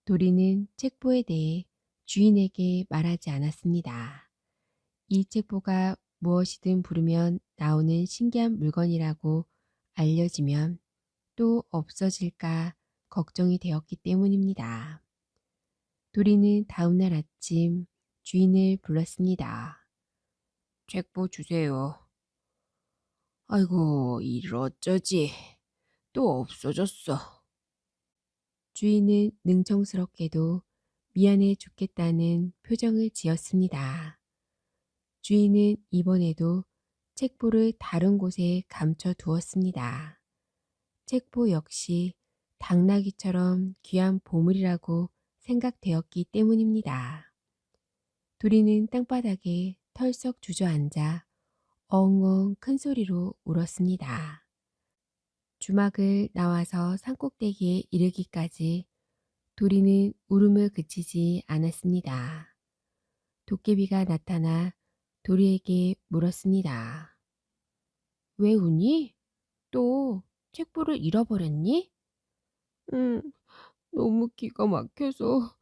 도리는 책보에 대해 주인에게 말하지 않았습니다. 이 책보가 무엇이든 부르면 나오는 신기한 물건이라고 알려지면 또 없어질까 걱정이 되었기 때문입니다. 도리는 다음날 아침 주인을 불렀습니다. 책보 주세요. 아이고, 이를 어쩌지. 또 없어졌어. 주인은 능청스럽게도 미안해 죽겠다는 표정을 지었습니다. 주인은 이번에도 책보를 다른 곳에 감춰 두었습니다. 책보 역시 당나귀처럼 귀한 보물이라고 생각되었기 때문입니다. 도리는 땅바닥에 털썩 주저앉아 엉엉 큰 소리로 울었습니다. 주막을 나와서 산꼭대기에 이르기까지 도리는 울음을 그치지 않았습니다. 도깨비가 나타나 도리에게 물었습니다. 왜 우니? 또 책보를 잃어버렸니? 응, 너무 기가 막혀서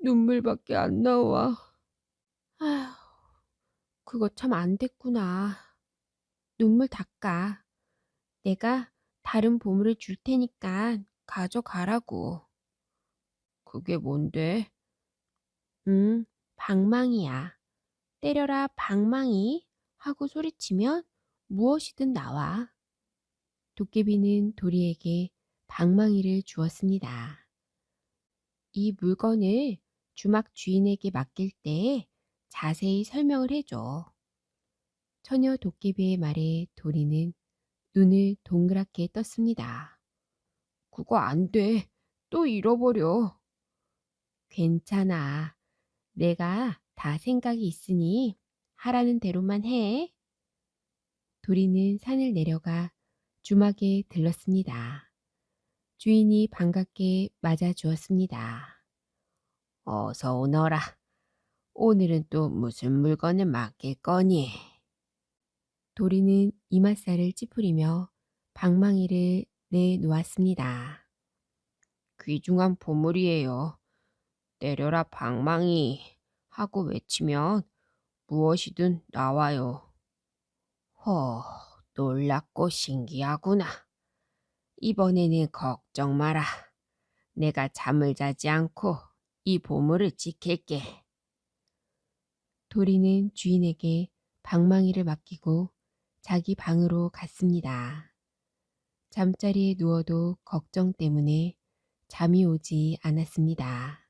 눈물밖에 안 나와. 아휴, 그거 참 안 됐구나. 눈물 닦아. 내가 다른 보물을 줄 테니까 가져가라고. 그게 뭔데? 방망이야. 때려라 방망이 하고 소리치면 무엇이든 나와. 도깨비는 도리에게 방망이를 주었습니다. 이 물건을 주막 주인에게 맡길 때 자세히 설명을 해줘. 처녀 도깨비의 말에 도리는 눈을 동그랗게 떴습니다. 그거 안 돼. 또 잃어버려. 괜찮아. 내가 다 생각이 있으니 하라는 대로만 해. 도리는 산을 내려가 주막에 들렀습니다. 주인이 반갑게 맞아 주었습니다. 어서 오너라. 오늘은 또 무슨 물건을 맡길 거니? 도리는 이맛살을 찌푸리며 방망이를 내놓았습니다. 귀중한 보물이에요. 때려라 방망이 하고 외치면 무엇이든 나와요. 허, 놀랍고 신기하구나. 이번에는 걱정 마라. 내가 잠을 자지 않고 이 보물을 지킬게. 도리는 주인에게 방망이를 맡기고 자기 방으로 갔습니다. 잠자리에 누워도 걱정 때문에 잠이 오지 않았습니다.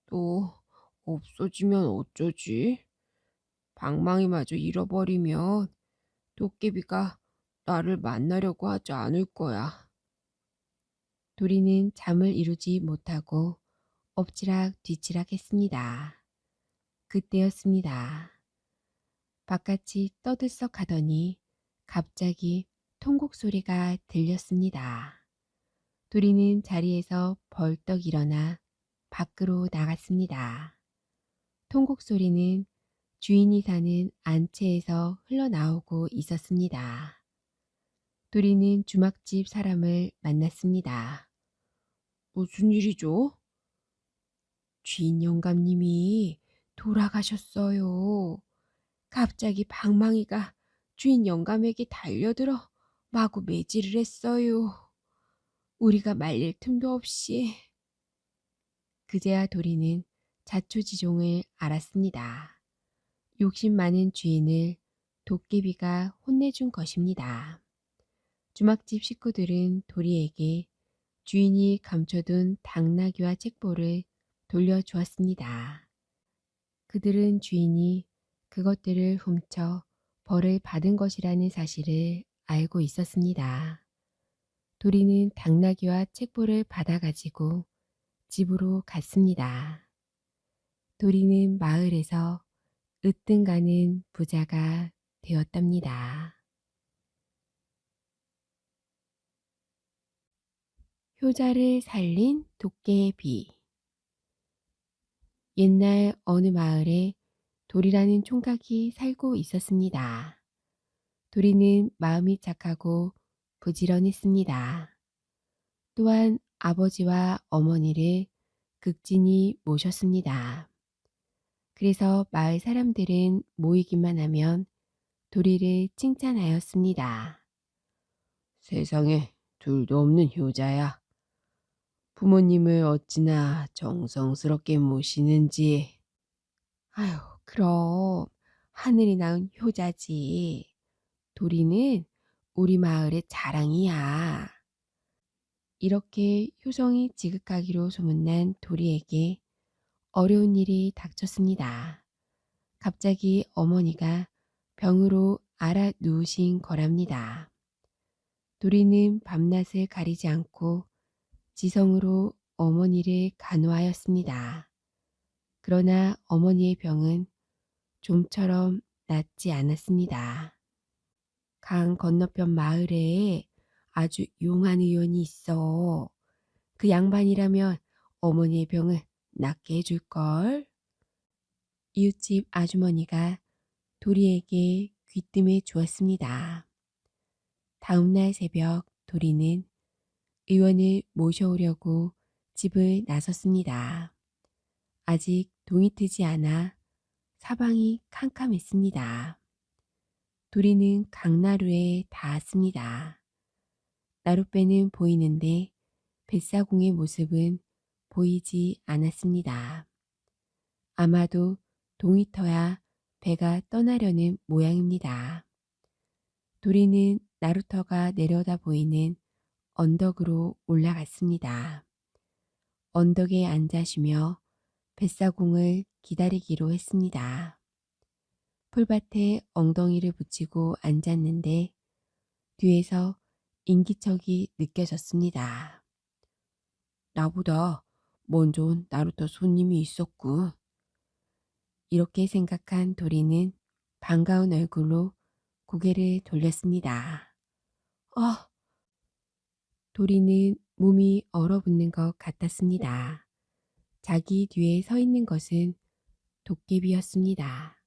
또 없어지면 어쩌지? 방망이마저 잃어버리면 도깨비가 나를 만나려고 하지 않을 거야. 도리는 잠을 이루지 못하고 엎치락 뒤치락 했습니다. 그때였습니다. 바깥이 떠들썩하더니 갑자기 통곡 소리가 들렸습니다. 도리는 자리에서 벌떡 일어나 밖으로 나갔습니다. 통곡 소리는 주인이 사는 안채에서 흘러나오고 있었습니다. 도리는 주막집 사람을 만났습니다. 무슨 일이죠? 주인 영감님이 돌아가셨어요. 갑자기 방망이가 주인 영감에게 달려들어 마구 매질을 했어요. 우리가 말릴 틈도 없이. 그제야 도리는 자초지종을 알았습니다. 욕심 많은 주인을 도깨비가 혼내준 것입니다. 주막집 식구들은 도리에게 주인이 감춰둔 당나귀와 책보를 돌려주었습니다. 그들은 주인이 그것들을 훔쳐 벌을 받은 것이라는 사실을 알고 있었습니다. 도리는 당나귀와 책보를 받아가지고 집으로 갔습니다. 도리는 마을에서 으뜸 가는 부자가 되었답니다. 효자를 살린 도깨비. 옛날 어느 마을에 도리라는 총각이 살고 있었습니다. 도리는 마음이 착하고 부지런했습니다. 또한 아버지와 어머니를 극진히 모셨습니다. 그래서 마을 사람들은 모이기만 하면 도리를 칭찬하였습니다. 세상에 둘도 없는 효자야. 부모님을 어찌나 정성스럽게 모시는지. 아휴, 그럼 하늘이 낳은 효자지. 도리는 우리 마을의 자랑이야. 이렇게 효성이 지극하기로 소문난 도리에게 어려운 일이 닥쳤습니다. 갑자기 어머니가 병으로 앓아 누우신 거랍니다. 도리는 밤낮을 가리지 않고 지성으로 어머니를 간호하였습니다. 그러나 어머니의 병은 좀처럼 낫지 않았습니다. 강 건너편 마을에 아주 용한 의원이 있어. 그 양반이라면 어머니의 병을 낫게 해줄걸. 이웃집 아주머니가 도리에게 귀뜸해 주었습니다. 다음날 새벽 도리는 의원을 모셔오려고 집을 나섰습니다. 아직 동이 트지 않아 사방이 캄캄했습니다. 도리는 강나루에 닿았습니다. 나룻배는 보이는데 뱃사공의 모습은 보이지 않았습니다. 아마도 동이 터야 배가 떠나려는 모양입니다. 도리는 나루터가 내려다 보이는 언덕으로 올라갔습니다. 언덕에 앉아 쉬며 뱃사공을 기다리기로 했습니다. 풀밭에 엉덩이를 붙이고 앉았는데 뒤에서 인기척이 느껴졌습니다. 나보다 먼저 온 나루터 손님이 있었군. 이렇게 생각한 도리는 반가운 얼굴로 고개를 돌렸습니다. 도리는 몸이 얼어붙는 것 같았습니다. 자기 뒤에 서 있는 것은 도깨비였습니다.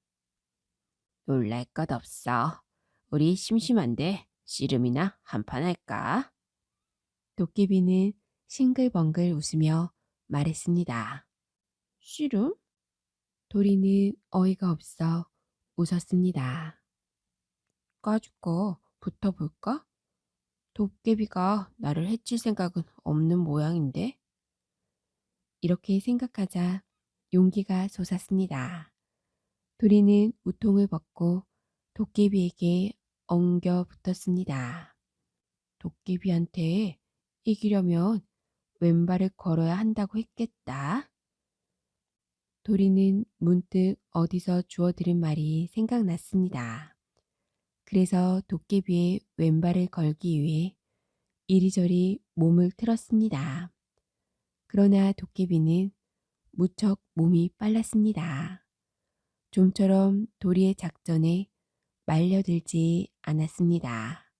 놀랄 것 없어. 우리 심심한데 씨름이나 한판 할까? 도깨비는 싱글벙글 웃으며 말했습니다. 씨름? 도리는 어이가 없어 웃었습니다. 까짓거 붙어볼까? 도깨비가 나를 해칠 생각은 없는 모양인데? 이렇게 생각하자 용기가 솟았습니다. 도리는 우통을 벗고 도깨비에게 엉겨 붙었습니다. 도깨비한테 이기려면 왼발을 걸어야 한다고 했겠다. 도리는 문득 어디서 주워 들은 말이 생각났습니다. 그래서 도깨비의 왼발을 걸기 위해 이리저리 몸을 틀었습니다. 그러나 도깨비는 무척 몸이 빨랐습니다. 좀처럼 도리의 작전에 말려들지 않았습니다.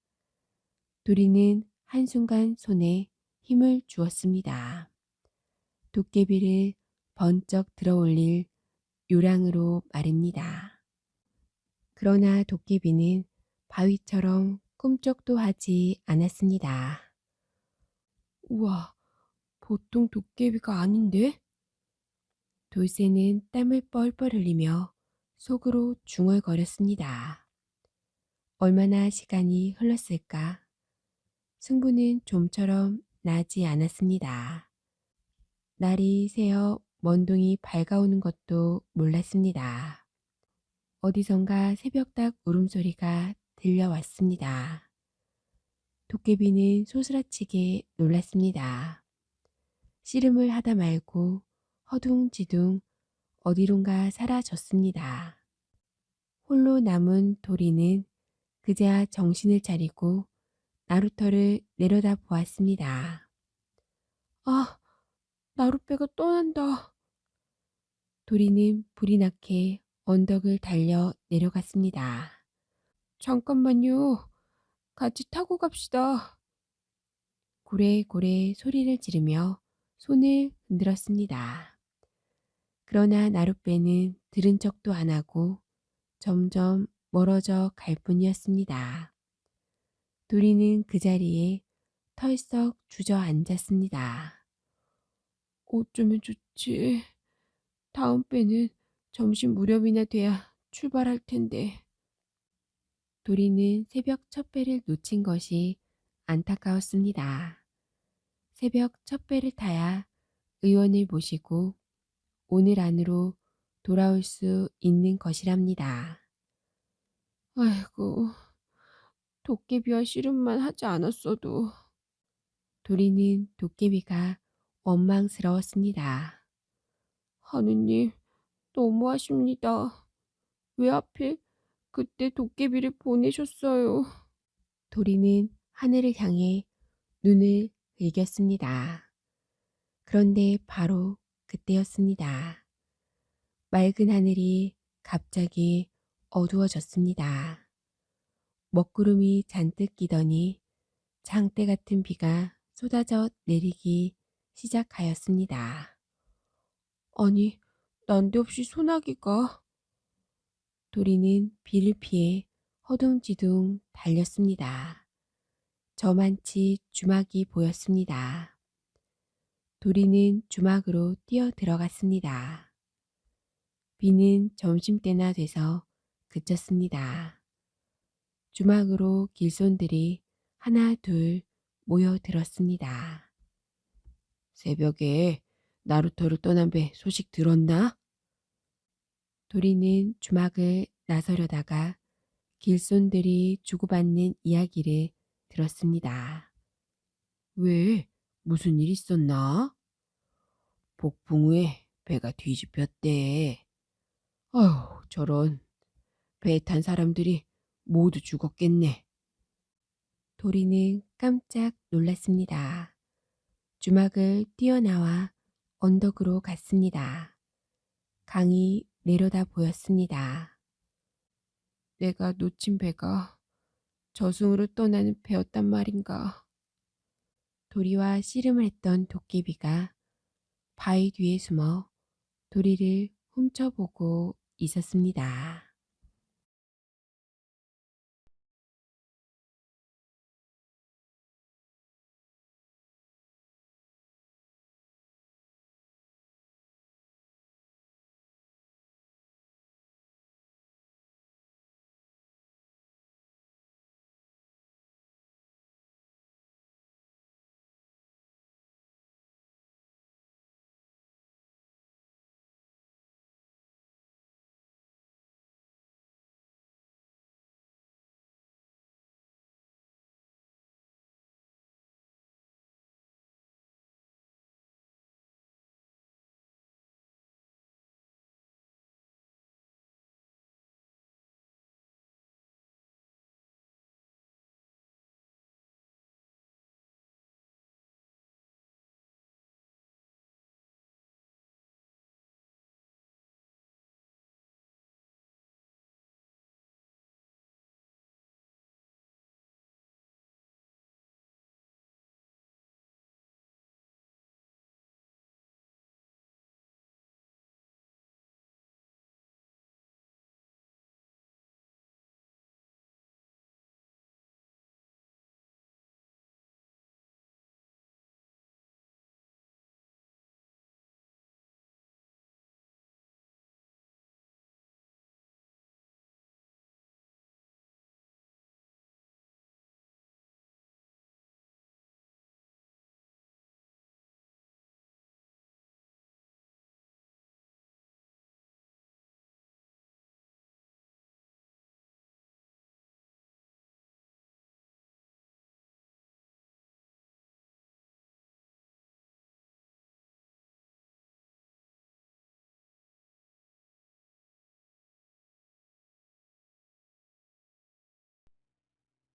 도리는 한순간 손에 힘을 주었습니다. 도깨비를 번쩍 들어올릴 요량으로 말입니다. 그러나 도깨비는 바위처럼 꿈쩍도 하지 않았습니다. 우와, 보통 도깨비가 아닌데? 돌쇠는 땀을 뻘뻘 흘리며 속으로 중얼거렸습니다. 얼마나 시간이 흘렀을까? 승부는 좀처럼 나지 않았습니다. 날이 새어 먼동이 밝아오는 것도 몰랐습니다. 어디선가 새벽닭 울음소리가 들려왔습니다. 도깨비는 소스라치게 놀랐습니다. 씨름을 하다 말고 허둥지둥 어디론가 사라졌습니다. 홀로 남은 도리는 그제야 정신을 차리고 나루터를 내려다 보았습니다. 아, 나룻배가 떠난다. 도리는 불이 나게 언덕을 달려 내려갔습니다. 잠깐만요. 같이 타고 갑시다. 고래고래 소리를 지르며 손을 흔들었습니다. 그러나 나룻배는 들은 척도 안 하고 점점 멀어져 갈 뿐이었습니다. 도리는 그 자리에 털썩 주저앉았습니다. 어쩌면 좋지. 다음 배는 점심 무렵이나 돼야 출발할 텐데. 도리는 새벽 첫 배를 놓친 것이 안타까웠습니다. 새벽 첫 배를 타야 의원을 모시고 오늘 안으로 돌아올 수 있는 것이랍니다. 아이고, 도깨비와 씨름만 하지 않았어도. 도리는 도깨비가 원망스러웠습니다. 하느님, 너무하십니다. 왜 하필 그때 도깨비를 보내셨어요? 도리는 하늘을 향해 눈을 흘겼습니다. 그런데 바로 그때였습니다. 맑은 하늘이 갑자기 어두워졌습니다. 먹구름이 잔뜩 끼더니 장대 같은 비가 쏟아져 내리기 시작하였습니다. 아니, 난데없이 소나기가. 도리는 비를 피해 허둥지둥 달렸습니다. 저만치 주막이 보였습니다. 도리는 주막으로 뛰어 들어갔습니다. 비는 점심때나 돼서 그쳤습니다. 주막으로 길손들이 하나 둘 모여들었습니다. 새벽에 나루터를 떠난 배 소식 들었나? 도리는 주막을 나서려다가 길손들이 주고받는 이야기를 들었습니다. 왜? 무슨 일 있었나? 폭풍 후에 배가 뒤집혔대. 아휴, 저런. 배에 탄 사람들이 모두 죽었겠네. 도리는 깜짝 놀랐습니다. 주막을 뛰어나와 언덕으로 갔습니다. 강이 내려다 보였습니다. 내가 놓친 배가 저승으로 떠나는 배였단 말인가. 도리와 씨름을 했던 도깨비가 바위 뒤에 숨어 도리를 훔쳐보고 있었습니다.